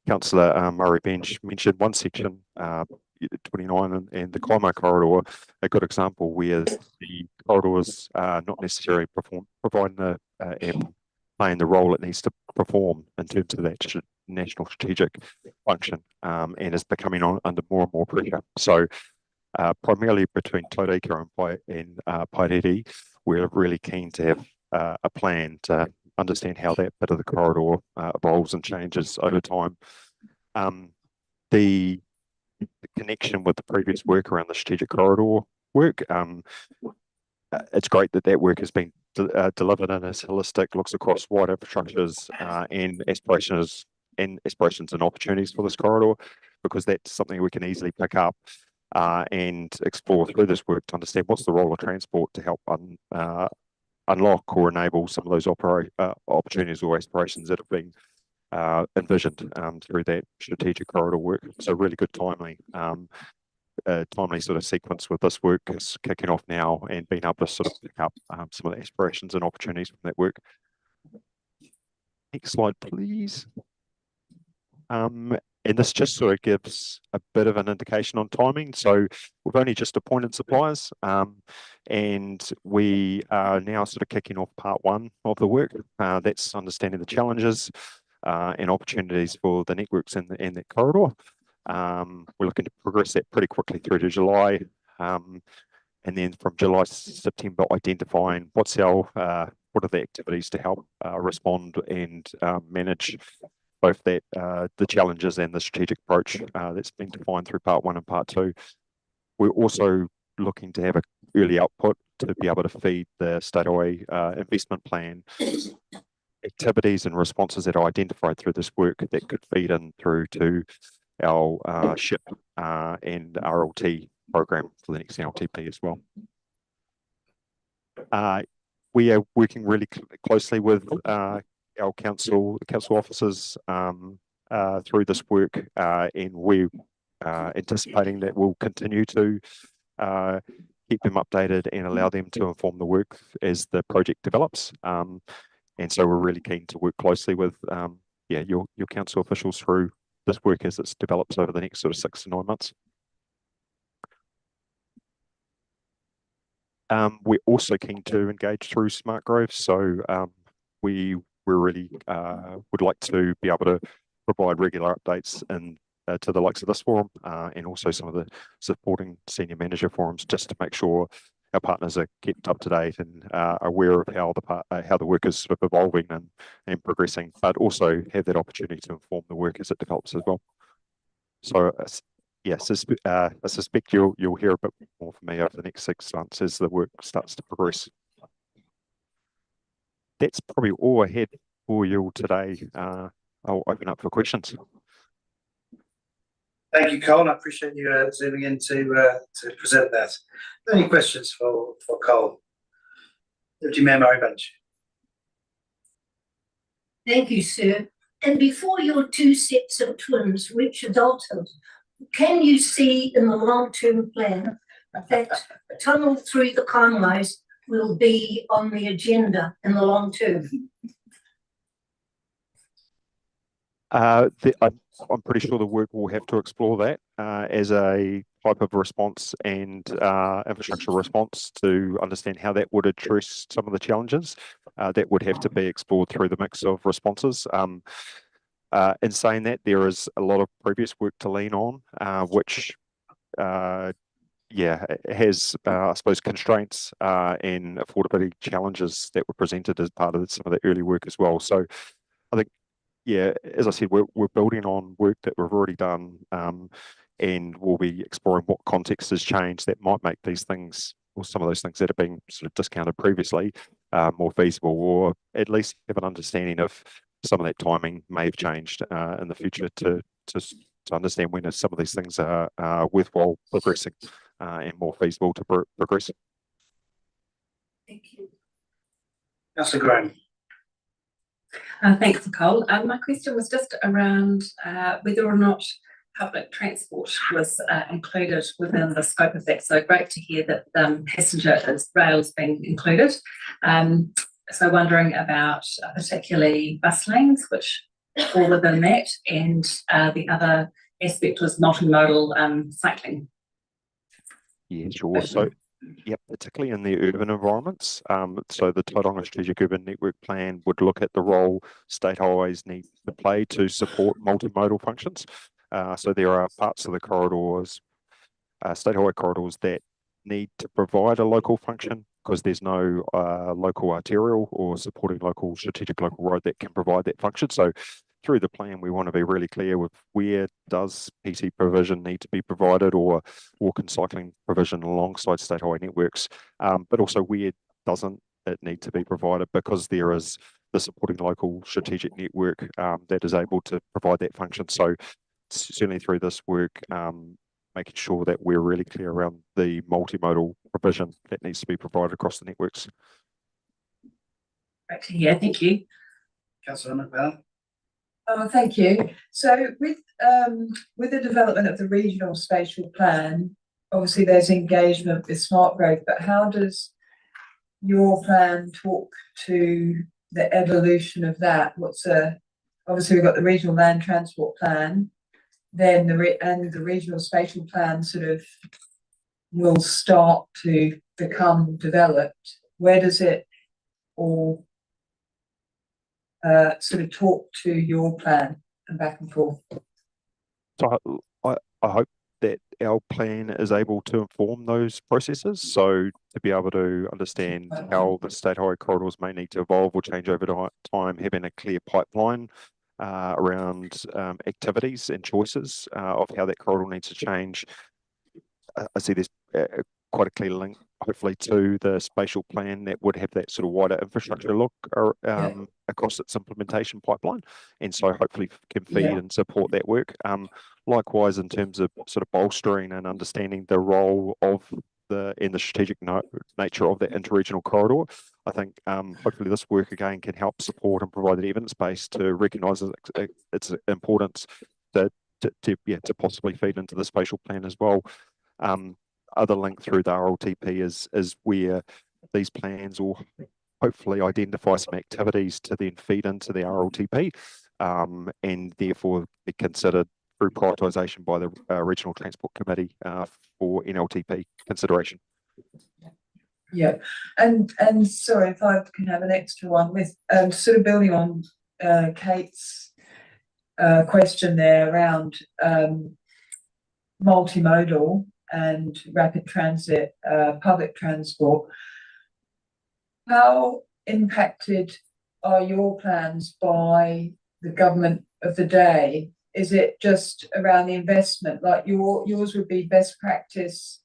Councillor Murray Bench mentioned one section, 29 and the Kaimai corridor, a good example where the corridors are not necessarily providing the playing the role it needs to perform in terms of that national strategic function, and is becoming under more and more pressure. So primarily between Tauriko and Pairere, we're really keen to have a plan to understand how that bit of the corridor evolves and changes over time. The connection with the previous work around the strategic corridor work, it's great that work has been delivered in as holistic, looks across wide infrastructures and aspirations and opportunities for this corridor, because that's something we can easily pick up and explore through this work to understand what's the role of transport to help unlock or enable some of those opportunities or aspirations that have been envisioned through that strategic corridor work. So really good timely sort of sequence with this work is kicking off now and being able to sort of pick up some of the aspirations and opportunities from that work. Next slide, please. And this just sort of gives a bit of an indication on timing. So we've only just appointed suppliers, and we are now sort of kicking off part one of the work. That's understanding the challenges and opportunities for the networks in that corridor. We're looking to progress that pretty quickly through to July, and then from July to September, identifying what are the activities to help respond and manage both the challenges and the strategic approach that's been defined through part one and part two. We're also looking to have an early output to be able to feed the state highway investment plan activities and responses that are identified through this work that could feed in through to our SHIP and RLT program for the next NLTP as well. We are working really closely with our council officers through this work, and we're anticipating that we'll continue to keep them updated and allow them to inform the work as the project develops. And so we're really keen to work closely with your council officials through this work as it develops over the next sort of 6 to 9 months. We're also keen to engage through smart growth. So we really would like to be able to provide regular updates to the likes of this forum and also some of the supporting senior manager forums, just to make sure our partners are kept up to date and aware of how the work is sort of evolving and progressing, but also have that opportunity to inform the work as it develops as well. So yes, I suspect you'll hear a bit more from me over the next 6 months as the work starts to progress. That's probably all I had for you today. I'll open up for questions. Thank you, Cole. I appreciate you zooming in to present that. Any questions for Cole? Deputy Mayor Murray Bench. Thank you, sir. And before your 2 sets of twins reach adulthood, can you see in the long-term plan that a tunnel through the Conways will be on the agenda in the long term? I'm pretty sure the work will have to explore that as a type of response and infrastructure response to understand how that would address some of the challenges that would have to be explored through the mix of responses. In saying that, there is a lot of previous work to lean on, which has, I suppose, constraints and affordability challenges that were presented as part of some of the early work as well. So I think, as I said, we're building on work that we've already done, and we'll be exploring what context has changed that might make these things, or some of those things that have been sort of discounted previously, more feasible, or at least have an understanding of some of that timing may have changed in the future to understand when some of these things are worthwhile progressing and more feasible to progress. Thank you. Councillor Graham. Thanks, Nicole. My question was just around whether or not public transport was included within the scope of that. So great to hear that passenger rail has been included. So wondering about particularly bus lanes, which fall within that, and the other aspect was multimodal cycling. Yeah, sure. So, particularly in the urban environments. So the Tauranga Strategic Urban Network Plan would look at the role state highways need to play to support multimodal functions. So there are parts of the corridors, state highway corridors, that need to provide a local function because there's no local arterial or supporting strategic local road that can provide that function. So through the plan, we want to be really clear with where does PT provision need to be provided, or walk and cycling provision alongside state highway networks, but also where doesn't it need to be provided, because there is the supporting local strategic network that is able to provide that function. So certainly through this work, making sure that we're really clear around the multimodal provision that needs to be provided across the networks. Yeah, thank you. Councillor McMillan. Oh, thank you. So with the development of the regional spatial plan, obviously there's engagement with smart growth, but how does your plan talk to the evolution of that? Obviously we've got the regional land transport plan, then the regional spatial plan sort of will start to become developed. Where does it all sort of talk to your plan and back and forth? So I hope that our plan is able to inform those processes. So to be able to understand how the state highway corridors may need to evolve or change over time, having a clear pipeline around activities and choices of how that corridor needs to change. I see there's quite a clear link, hopefully, to the spatial plan that would have that sort of wider infrastructure look across its implementation pipeline, and so hopefully can feed and support that work. Likewise, in terms of sort of bolstering and understanding the role of the strategic nature of that interregional corridor, I think hopefully this work again can help support and provide the evidence base to recognise its importance to possibly feed into the spatial plan as well. Other link through the RLTP is where these plans will hopefully identify some activities to then feed into the RLTP and therefore be considered through prioritisation by the Regional Transport Committee for NLTP consideration. Yeah, and sorry if I can have an extra one with sort of building on Kate's question there around multimodal and rapid transit, public transport. How impacted are your plans by the government of the day? Is it just around the investment? Like yours would be best practice,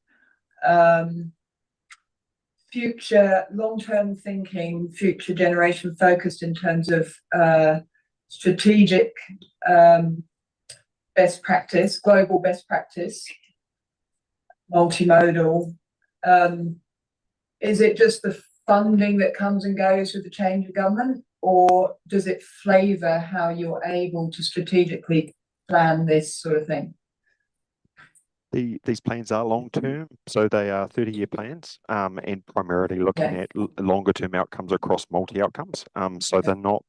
future long-term thinking, future generation focused in terms of strategic best practice, global best practice, multimodal. Is it just the funding that comes and goes with the change of government, or does it flavour how you're able to strategically plan this sort of thing? These plans are long term, so they are 30-year plans, and primarily looking at longer term outcomes across multi outcomes. So they're not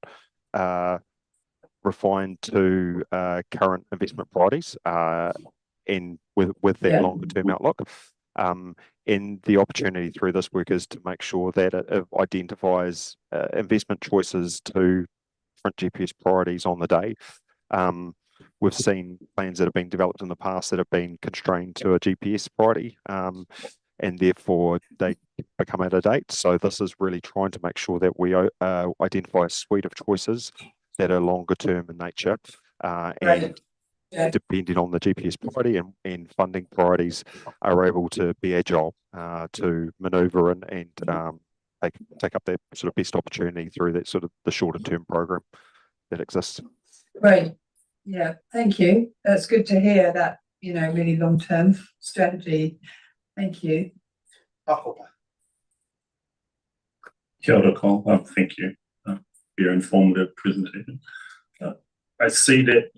refined to current investment priorities, and with that longer term outlook. And the opportunity through this work is to make sure that it identifies investment choices to different GPS priorities on the day. We've seen plans that have been developed in the past that have been constrained to a GPS priority, and therefore they become out of date. So this is really trying to make sure that we identify a suite of choices that are longer term in nature, and depending on the GPS priority and funding priorities, are able to be agile to manoeuvre and take up that sort of best opportunity through that sort of the shorter term program that exists. Great. Yeah, thank you. That's good to hear that, really long term strategy. Thank you. Kia ora, Cole. Thank you for your informative presentation. I see that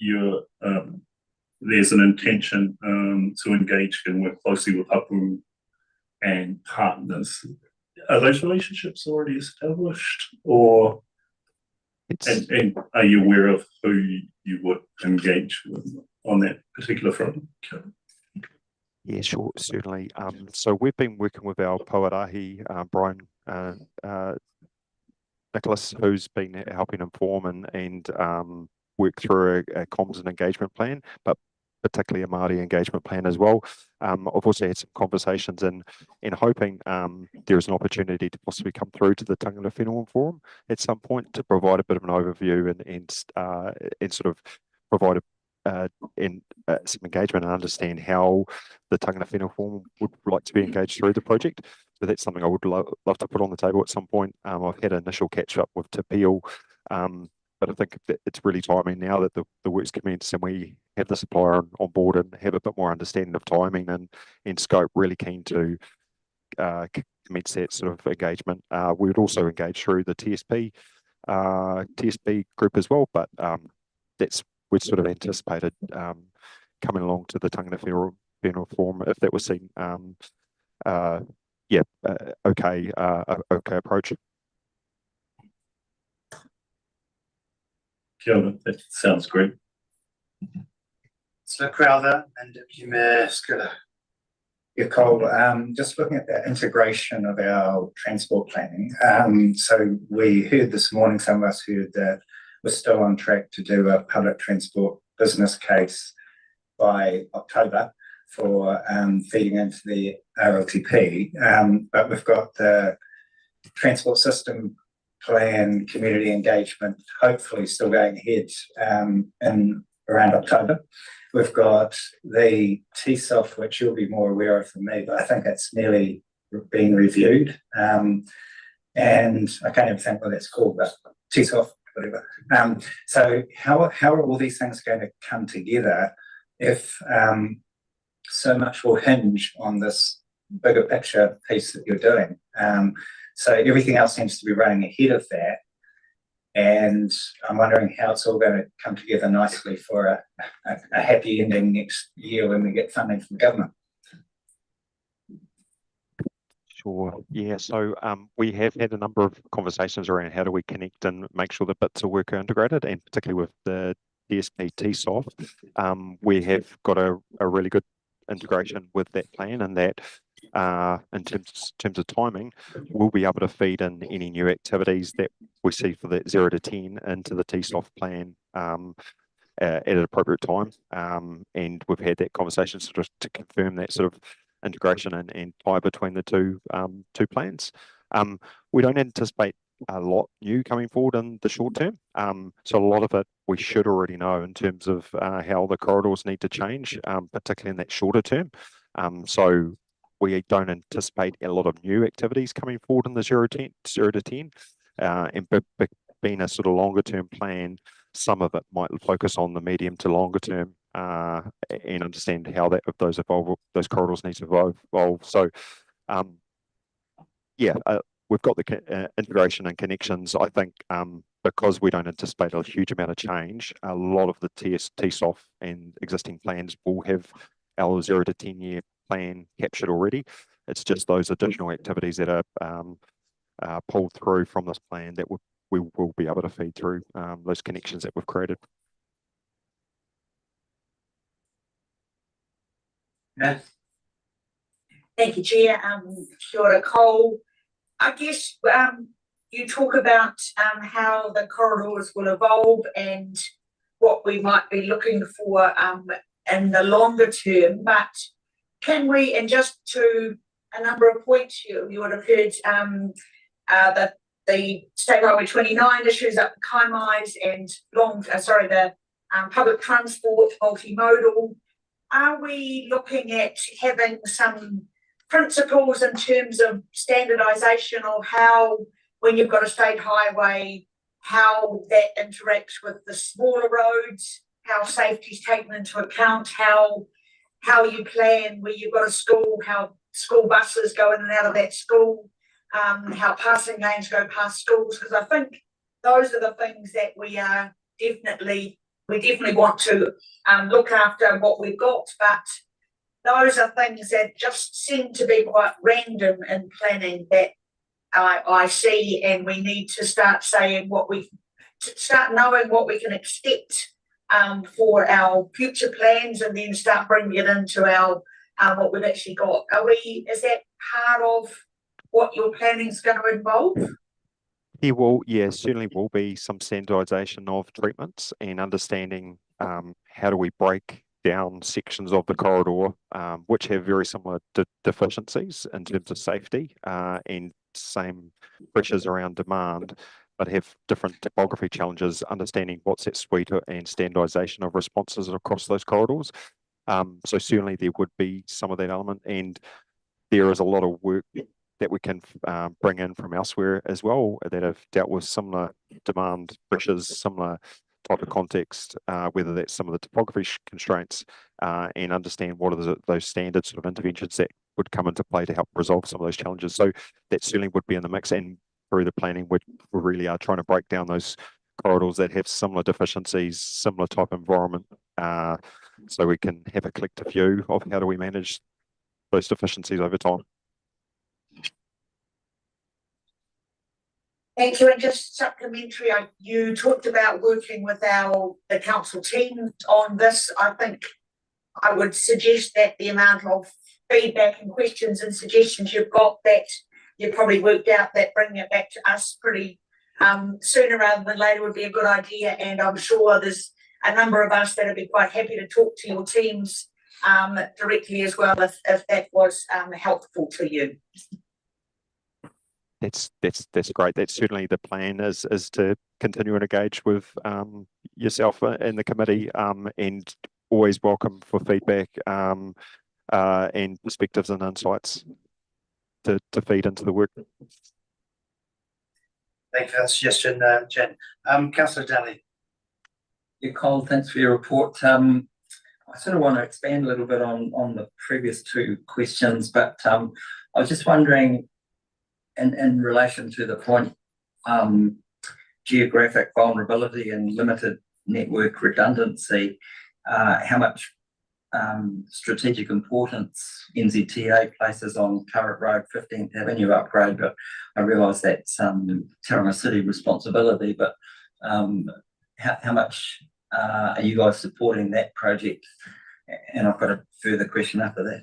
there's an intention to engage and work closely with Hapu and partners. Are those relationships already established, or and are you aware of who you would engage with on that particular front? Yeah, sure, certainly. So we've been working with our Poarahi, Brian Nicholas, who's been helping inform and work through a comms and engagement plan, but particularly a Māori engagement plan as well. I've also had some conversations and hoping there is an opportunity to possibly come through to the Tangata Whenua Forum at some point to provide a bit of an overview and sort of provide some engagement and understand how the Tangata Whenua Forum would like to be engaged through the project. So that's something I would love to put on the table at some point. I've had an initial catch up with Te Pio, but I think that it's really timing now that the work's commenced and we have the supplier on board and have a bit more understanding of timing and scope. Really keen to commence that sort of engagement. We would also engage through the TSP group as well, but we'd sort of anticipated coming along to the Tangata Whenua Forum if that was seen okay approach. Kia ora, that sounds great. So Crowther and Deputy Skiller. Yeah, Cole, just looking at the integration of our transport planning. So we heard this morning, some of us heard that we're still on track to do a public transport business case by October for feeding into the RLTP. But we've got the transport system plan, community engagement, hopefully still going ahead in around October. We've got the TSOF, which you'll be more aware of than me, but I think it's nearly being reviewed. And I can't even think what that's called, but TSOF, whatever. So how are all these things going to come together if so much will hinge on this bigger picture piece that you're doing? So everything else seems to be running ahead of that. And I'm wondering how it's all going to come together nicely for a happy ending next year when we get funding from the government. Sure. Yeah. So we have had a number of conversations around how do we connect and make sure the bits of work are integrated, and particularly with the DSP TSOF, we have got a really good integration with that plan, and that in terms of timing, we'll be able to feed in any new activities that we see for that 0 to 10 into the TSOF plan at an appropriate time. And we've had that conversation sort of to confirm that sort of integration and tie between the two plans. We don't anticipate a lot new coming forward in the short term. So a lot of it we should already know in terms of how the corridors need to change, particularly in that shorter term. So we don't anticipate a lot of new activities coming forward in the 0 to 10. And being a sort of longer term plan, some of it might focus on the medium to longer term and understand how those corridors need to evolve. So we've got the integration and connections. I think because we don't anticipate a huge amount of change, a lot of the TSOF and existing plans will have our 0 to 10 year plan captured already. It's just those additional activities that are pulled through from this plan that we will be able to feed through those connections that we've created. Yeah. Thank you, Chair. Kia ora, Cole. I guess you talk about how the corridors will evolve and what we might be looking for in the longer term, but can we, and just to a number of points you would have heard that the State Highway 29 issues up the Kaimais and the public transport multimodal. Are we looking at having some principles in terms of standardisation of how, when you've got a state highway, how that interacts with the smaller roads, how safety is taken into account, how you plan where you've got a school, how school buses go in and out of that school, how passing lanes go past schools, because I think those are the things that we definitely want to look after what we've got, but those are things that just seem to be quite random in planning that I see, and we need to start saying start knowing what we can expect for our future plans, and then start bringing it into our what we've actually got. Is that part of what your planning is going to involve? Certainly will be some standardisation of treatments and understanding how do we break down sections of the corridor which have very similar deficiencies in terms of safety and same pressures around demand, but have different topography challenges, understanding what's that suite and standardization of responses across those corridors. So certainly there would be some of that element, and there is a lot of work that we can bring in from elsewhere as well that have dealt with similar demand pressures, similar type of context, whether that's some of the topography constraints, and understand what are those standard sort of interventions that would come into play to help resolve some of those challenges. So that certainly would be in the mix, and through the planning, we really are trying to break down those corridors that have similar deficiencies, similar type environment, so we can have a collective view of how do we manage those deficiencies over time. Thank you. And just supplementary, you talked about working with the council team on this. I think I would suggest that the amount of feedback and questions and suggestions you've got, that you've probably worked out that bringing it back to us pretty sooner rather than later would be a good idea. And I'm sure there's a number of us that would be quite happy to talk to your teams directly as well, if that was helpful to you. That's great. That's certainly the plan, is to continue and engage with yourself and the committee, and always welcome for feedback and perspectives and insights to feed into the work. Thank you for that suggestion, Jen. Councillor Daly. Yeah, Cole, thanks for your report. I sort of want to expand a little bit on the previous two questions, but I was just wondering, in relation to the point, geographic vulnerability and limited network redundancy, how much strategic importance NZTA places on Curragh Road 15th Avenue upgrade, but I realise that's Tauranga City responsibility, but how much are you guys supporting that project? And I've got a further question after that.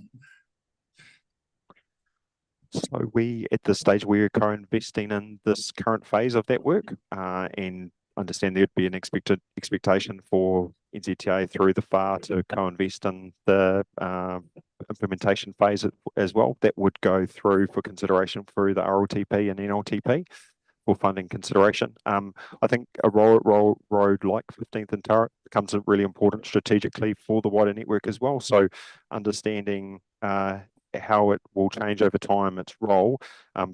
So at this stage, we're co-investing in this current phase of that work, and understand there'd be an expectation for NZTA through the FAR to co-invest in the implementation phase as well. That would go through for consideration through the RLTP and NLTP for funding consideration. I think a road like 15th and Tara becomes really important strategically for the wider network as well. So understanding how it will change over time, its role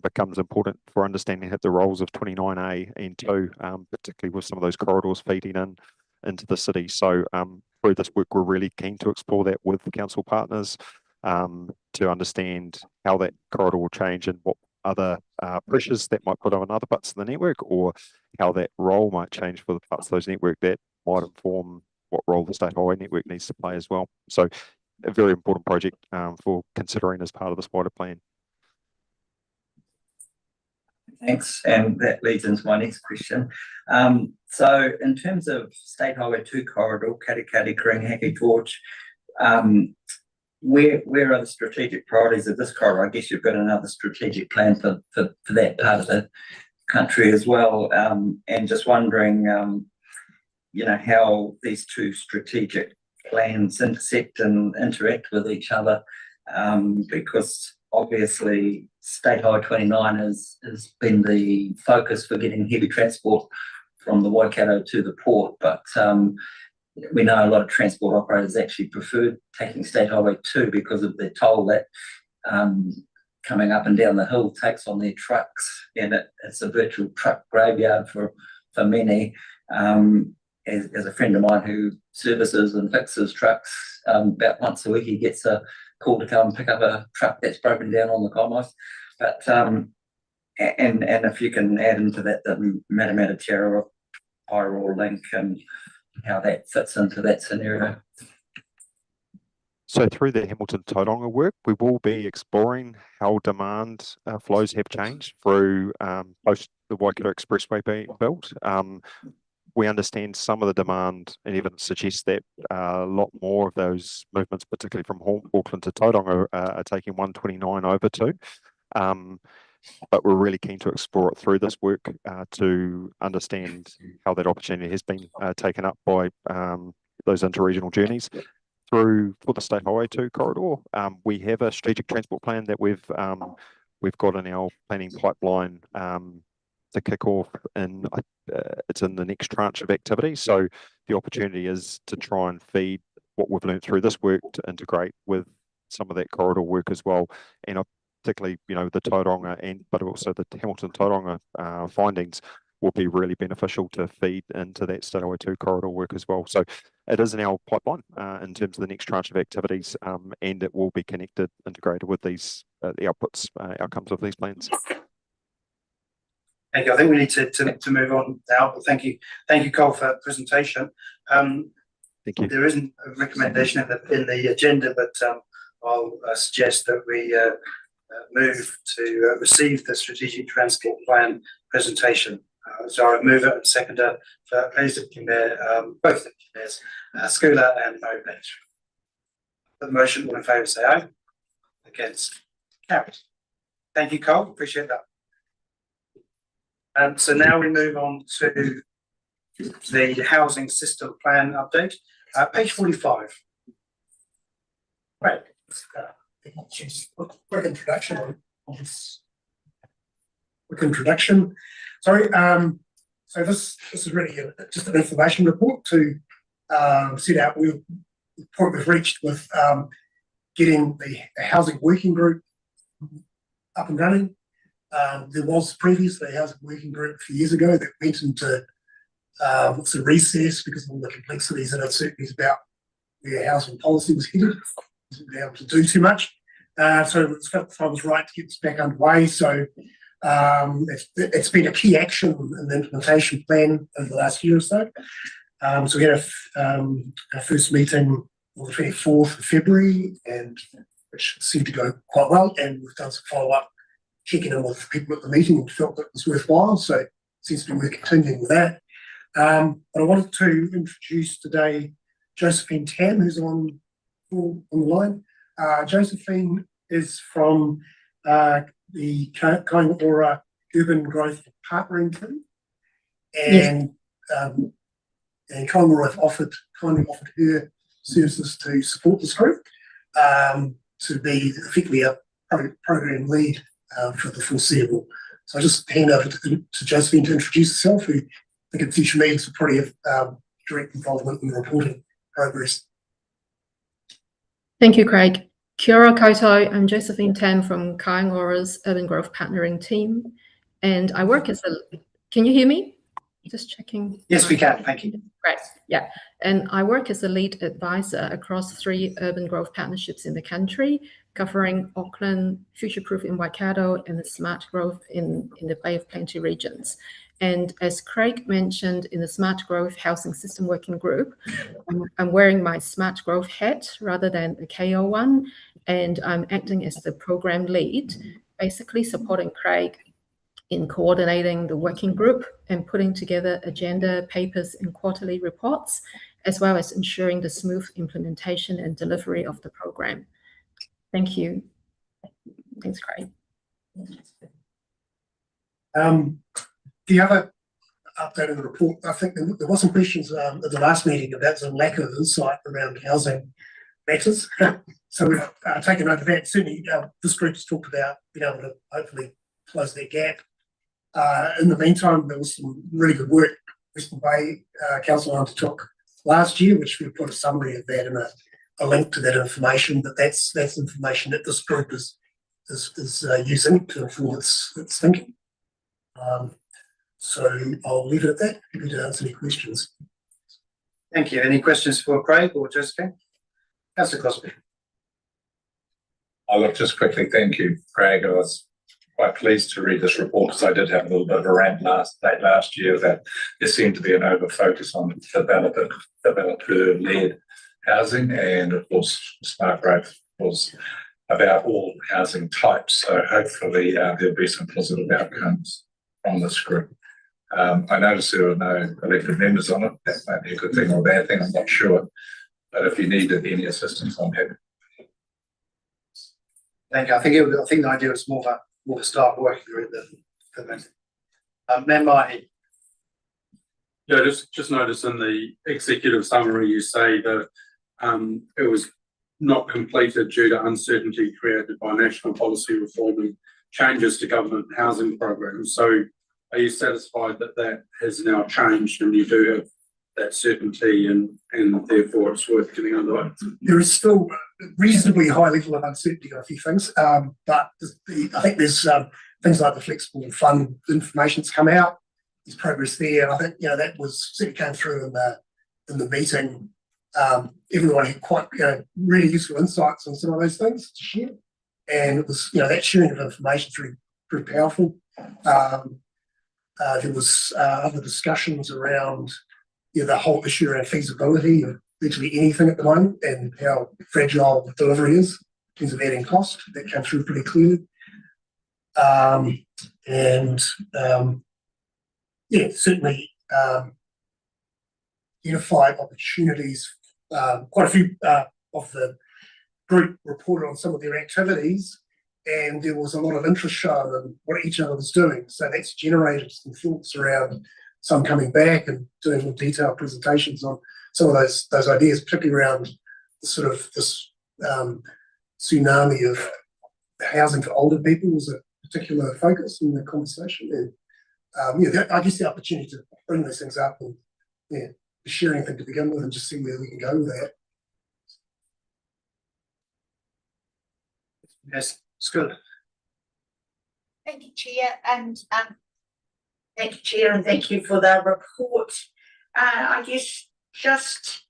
becomes important for understanding the roles of 29A and 2, particularly with some of those corridors feeding into the city. So through this work, we're really keen to explore that with the council partners to understand how that corridor will change and what other pressures that might put on other parts of the network, or how that role might change for the parts of those network that might inform what role the state highway network needs to play as well. So a very important project for considering as part of this wider plan. Thanks, and that leads into my next question. So in terms of State Highway 2 corridor, Katikati, Karingaki, Torch, where are the strategic priorities of this corridor? I guess you've got another strategic plan for that part of the country as well. And just wondering, how these two strategic plans intersect and interact with each other, because obviously State Highway 29 has been the focus for getting heavy transport from the Waikato to the port, but we know a lot of transport operators actually prefer taking State Highway 2 because of the toll that coming up and down the hill takes on their trucks, and it's a virtual truck graveyard for many. As a friend of mine who services and fixes trucks, about once a week he gets a call to come and pick up a truck that's broken down on the Comos. But and if you can add into that the Matamata Pyro link and how that fits into that scenario. So through the Hamilton Tauranga work, we will be exploring how demand flows have changed through post the Waikato Expressway being built. We understand some of the demand and even suggests that a lot more of those movements, particularly from Auckland to Tauranga, are taking 129 over to. But we're really keen to explore it through this work to understand how that opportunity has been taken up by those interregional journeys. For the State Highway 2 corridor, we have a strategic transport plan that we've got in our planning pipeline to kick off it's in the next tranche of activities. So the opportunity is to try and feed what we've learned through this work to integrate with some of that corridor work as well, and particularly, the Tauranga but also the Hamilton Tauranga findings will be really beneficial to feed into that Stairway 2 corridor work as well. So it is in our pipeline in terms of the next tranche of activities, and it will be connected, integrated with these the outcomes of these plans. Thank you. I think we need to move on now, but thank you, Cole, for that presentation. Thank you. There isn't a recommendation in the agenda, but I'll suggest that we move to receive the strategic transport plan presentation. So I move it and seconder for both the chairs, Schooler and Mowbray. The motion, all in favour, say aye. Against, carried. Thank you, Cole. Appreciate that. So now we move on to the housing system plan update. Page 45. Right. Quick introduction on this. Quick introduction. Sorry. So this is really just an information report to set out the point we've reached with getting the housing working group up and running. There was previously a housing working group a few years ago that went into some recess because of all the complexities and uncertainties about where housing policy was headed. Wasn't able to do too much. So it felt the time was right to get this back underway. So it's been a key action in the implementation plan over the last year or so. So we had our first meeting on the 24th of February, and which seemed to go quite well. And we've done some follow-up, checking in with people at the meeting and felt that it was worthwhile. So it seems to be worth continuing with that. But I wanted to introduce today Josephine Tam, who's on the line. Josephine is from the Kaingaora Urban Growth Partnering Team, and Kaingaora have kindly offered her services to support this group, to be effectively a program lead for the foreseeable. So I just hand over to Josephine to introduce herself, who I think in future meetings will probably have direct involvement in the reporting progress. Thank you, Craig. Kia ora koutou. I'm Josephine Tam from Kaingaora's Urban Growth Partnering Team, and I work as a... Can you hear me? Just checking. Yes, we can. Thank you. Great. Yeah. And I work as a lead advisor across 3 urban growth partnerships in the country, covering Auckland, Future Proof in Waikato, and the Smart Growth in the Bay of Plenty regions. And as Craig mentioned, in the Smart Growth Housing System Working Group, I'm wearing my Smart Growth hat rather than a KO one, and I'm acting as the program lead, basically supporting Craig in coordinating the working group and putting together agenda papers and quarterly reports, as well as ensuring the smooth implementation and delivery of the program. Thank you. Thanks, Craig. The other update in the report, I think there was some questions at the last meeting about some lack of insight around housing matters. So we've taken note of that. Certainly, this group's talked about being able to hopefully close that gap. In the meantime, there was some really good work Western Bay Council undertook last year, which we put a summary of that and a link to that information. But that's information that this group is using to inform its thinking. So I'll leave it at that. Happy to answer any questions. Thank you. Any questions for Craig or Josephine? Councillor Cosby. I look, just quickly, thank you, Craig. I was quite pleased to read this report because I did have a little bit of a rant last year that there seemed to be an over focus on developer-led housing, and of course, Smart Growth was about all housing types. So hopefully there'll be some positive outcomes from this group. I noticed there were no elected members on it. That might be a good thing or a bad thing, I'm not sure. But if you needed any assistance, I'm happy. Thank you. I think the idea was more of a staff working group than Matt Mahi. Yeah, just notice in the executive summary you say that it was not completed due to uncertainty created by national policy reform and changes to government housing programs. So are you satisfied that that has now changed and you do have that certainty and therefore it's worth getting underway? There is still a reasonably high level of uncertainty on a few things, but I think there's things like the flexible fund information's come out. There's progress there, and I think that was certainly came through in the meeting. Everyone had quite really useful insights on some of those things to share, and it was that sharing of information is very powerful. There was other discussions around the whole issue around feasibility of literally anything at the moment and how fragile delivery is in terms of adding cost. That came through pretty clearly. Certainly unified opportunities. Quite a few of the group reported on some of their activities, and there was a lot of interest shown in what each other was doing. So that's generated some thoughts around some coming back and doing more detailed presentations on some of those ideas, particularly around this tsunami of housing for older people was a particular focus in the conversation. And I guess the opportunity to bring these things up and share anything to begin with and just see where we can go with that. Yes, it's good. Thank you, Chair, and thank you, Chair, and thank you for the report. I guess just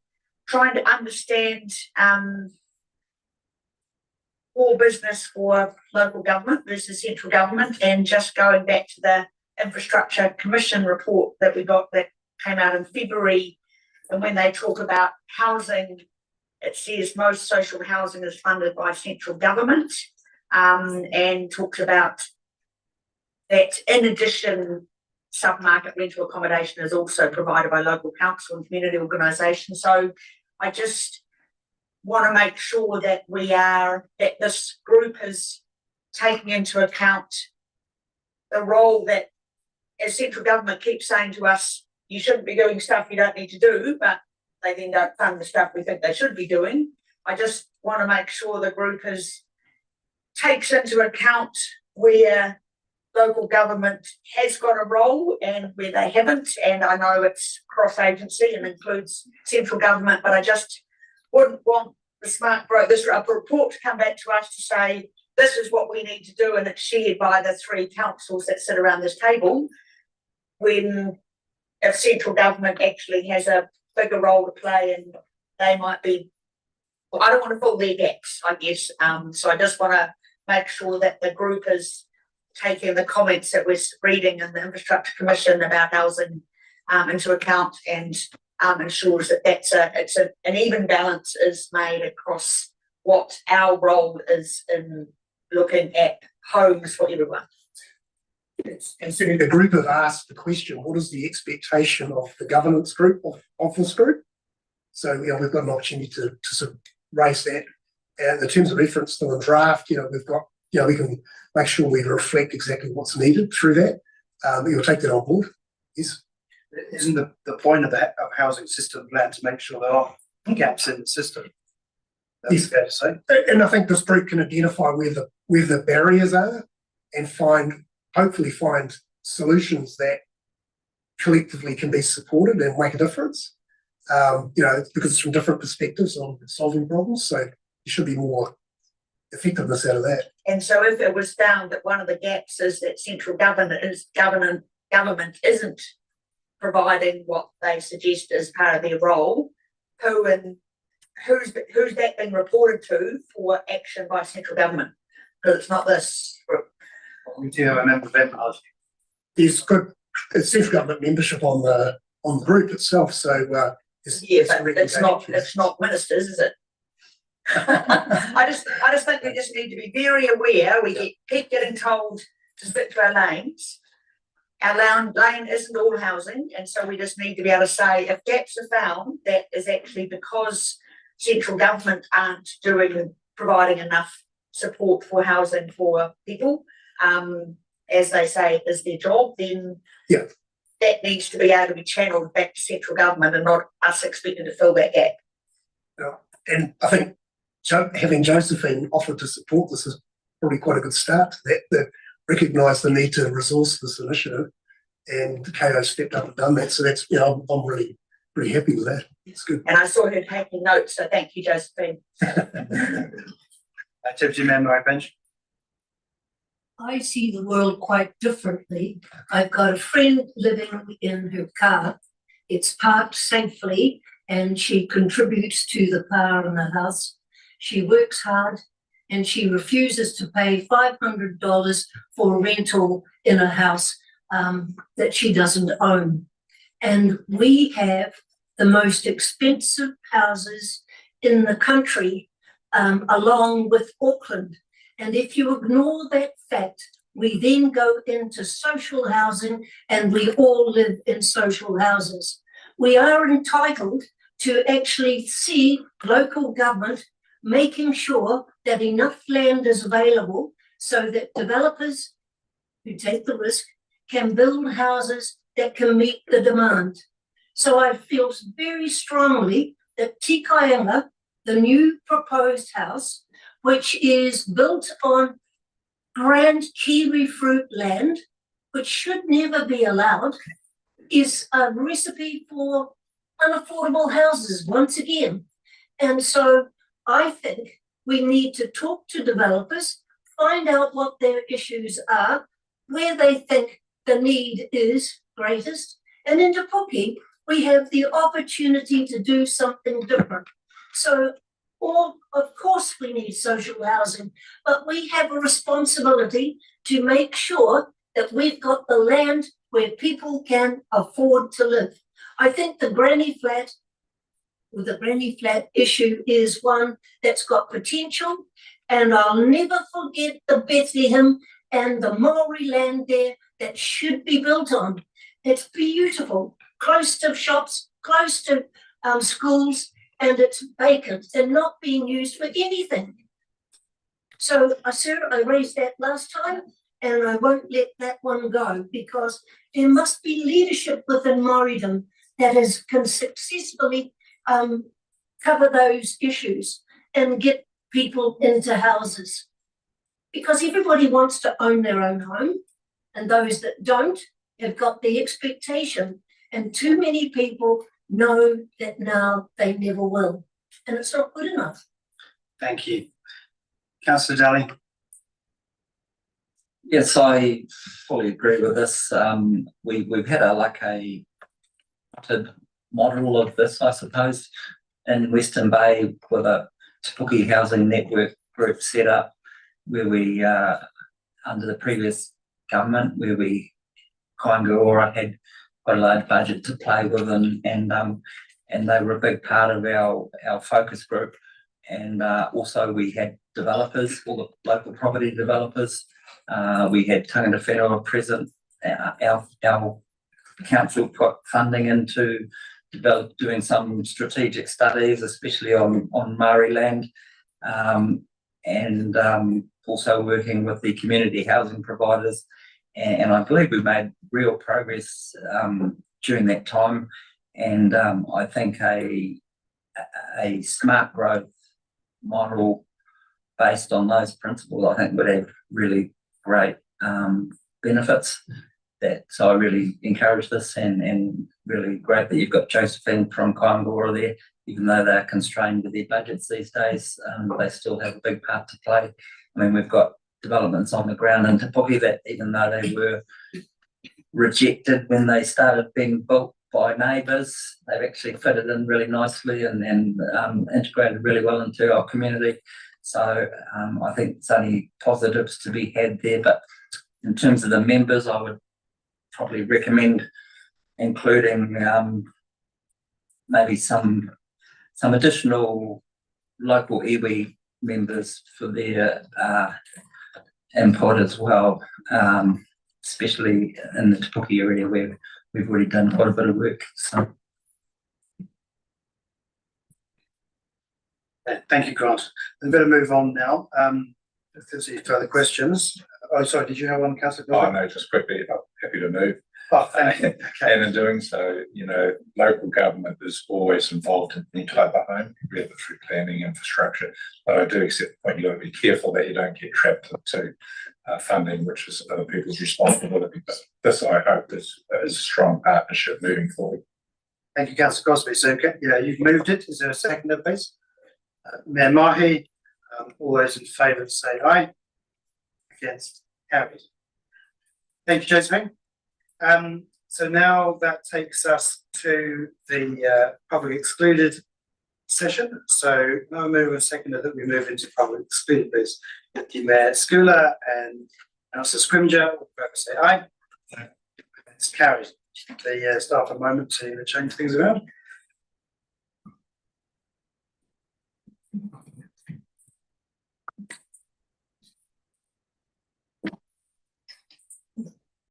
trying to understand more business for local government versus central government, and just going back to the Infrastructure Commission report that we got that came out in February, and when they talk about housing, it says most social housing is funded by central government, and talks about that in addition, sub-market rental accommodation is also provided by local council and community organisations. So I just want to make sure that that this group is taking into account the role that, as central government keeps saying to us, you shouldn't be doing stuff you don't need to do, but they then don't fund the stuff we think they should be doing. I just want to make sure the group takes into account where local government has got a role and where they haven't. And I know it's cross-agency and includes central government, but I just wouldn't want this report to come back to us to say, this is what we need to do, and it's shared by the three councils that sit around this table, when if central government actually has a bigger role to play and they might be, I don't want to fill their gaps, I guess. So I just want to make sure that the group is taking the comments that we're reading in the Infrastructure Commission about housing into account, and ensures that it's an even balance is made across what our role is in looking at homes for everyone. And certainly the group have asked the question, what is the expectation of the governance group, of this group? So we've got an opportunity to sort of raise that. And in terms of reference to the draft, we've got, we can make sure we reflect exactly what's needed through that. We'll take that on board. Yes. Isn't the point of the housing system plan to make sure there are gaps in the system? That's fair to say. And I think this group can identify where the barriers are and hopefully find solutions that collectively can be supported and make a difference. Because it's from different perspectives on solving problems, so there should be more effectiveness out of that. And so if it was found that one of the gaps is that central government isn't providing what they suggest as part of their role, who's that been reported to for action by central government? Because it's not this group. We do have a member of that. There's good central government membership on the group itself, so but it's not ministers, is it? I just think we just need to be very aware. We keep getting told to stick to our lanes. Our lane isn't all housing, and so we just need to be able to say if gaps are found, that is actually because central government aren't providing enough support for housing for people, as they say is their job, then that needs to be able to be channeled back to central government and not us expected to fill that gap. And I think having Josephine offered to support this is probably quite a good start to that recognise the need to resource this initiative and Kato stepped up and done that. So that's, I'm really pretty happy with that. It's good. And I saw her taking notes, so thank you, Josephine. Deputy Mayor Murray Bench. I see the world quite differently. I've got a friend living in her car. It's parked safely and she contributes to the power in the house. She works hard and she refuses to pay $500 for rental in a house that she doesn't own. And we have the most expensive houses in the country, along with Auckland. And if you ignore that fact, we then go into social housing and we all live in social houses. We are entitled to actually see local government making sure that enough land is available so that developers who take the risk can build houses that can meet the demand. So I feel very strongly that Tikainga, the new proposed house, which is built on grand kiwi fruit land, which should never be allowed, is a recipe for unaffordable houses once again. And so I think we need to talk to developers, find out what their issues are, where they think the need is greatest, and in Te Puke, we have the opportunity to do something different. So, of course we need social housing, but we have a responsibility to make sure that we've got the land where people can afford to live. I think the granny flat issue is one that's got potential, and I'll never forget the Bethlehem and the Maori land there that should be built on. It's beautiful, close to shops, close to schools, and it's vacant and not being used for anything. So I raised that last time, and I won't let that one go, because there must be leadership within Māoridom that can successfully cover those issues and get people into houses. Because everybody wants to own their own home, and those that don't have got the expectation, and too many people know that now they never will, and it's not good enough. Thank you. Councillor Daly. Yes, I fully agree with this. We've had a model of this, I suppose, in Western Bay with a Te Puke housing network group set up, where we, under the previous government, where Kaingaora had quite a large budget to play with, and they were a big part of our focus group. And also we had developers, all the local property developers. We had tangata whenua present. Our council put funding into doing some strategic studies, especially on Māori land, and also working with the community housing providers. And I believe we made real progress during that time. And I think a smart growth model based on those principles, I think, would have really great benefits. So I really encourage this, and really great that you've got Josephine from Kaingaora there. Even though they're constrained with their budgets these days, they still have a big part to play. I mean, we've got developments on the ground in Te Puke that, even though they were rejected when they started being built by neighbours, they've actually fitted in really nicely and integrated really well into our community. So I think it's only positives to be had there. But in terms of the members, I would probably recommend including maybe some additional local iwi members for their input as well, especially in the Te Puke area where we've already done quite a bit of work. So. Thank you, Grant. We better move on now. If there's any further questions. Oh, sorry, did you have one, Councillor? Oh, no, just quickly, I'm happy to move. Oh, thank you. Okay. And in doing so, you know, local government is always involved in any type of home, whether through planning, infrastructure. But I do accept the point, you've got to be careful that you don't get trapped into funding, which is other people's responsibility. But this, I hope, is a strong partnership moving forward. Thank you, Councillor Crosby. So, yeah, you've moved it. Is there a seconder, please? Mayor Mahi, all those in favour say aye. Against, carried. Thank you, Josephine. So now that takes us to the public excluded session. So now move a seconder that we move into public excluded, please. Thank you, Mayor Schooler and Councillor Scrimger, all in favour say aye. It's carried. The staff a moment to change things around.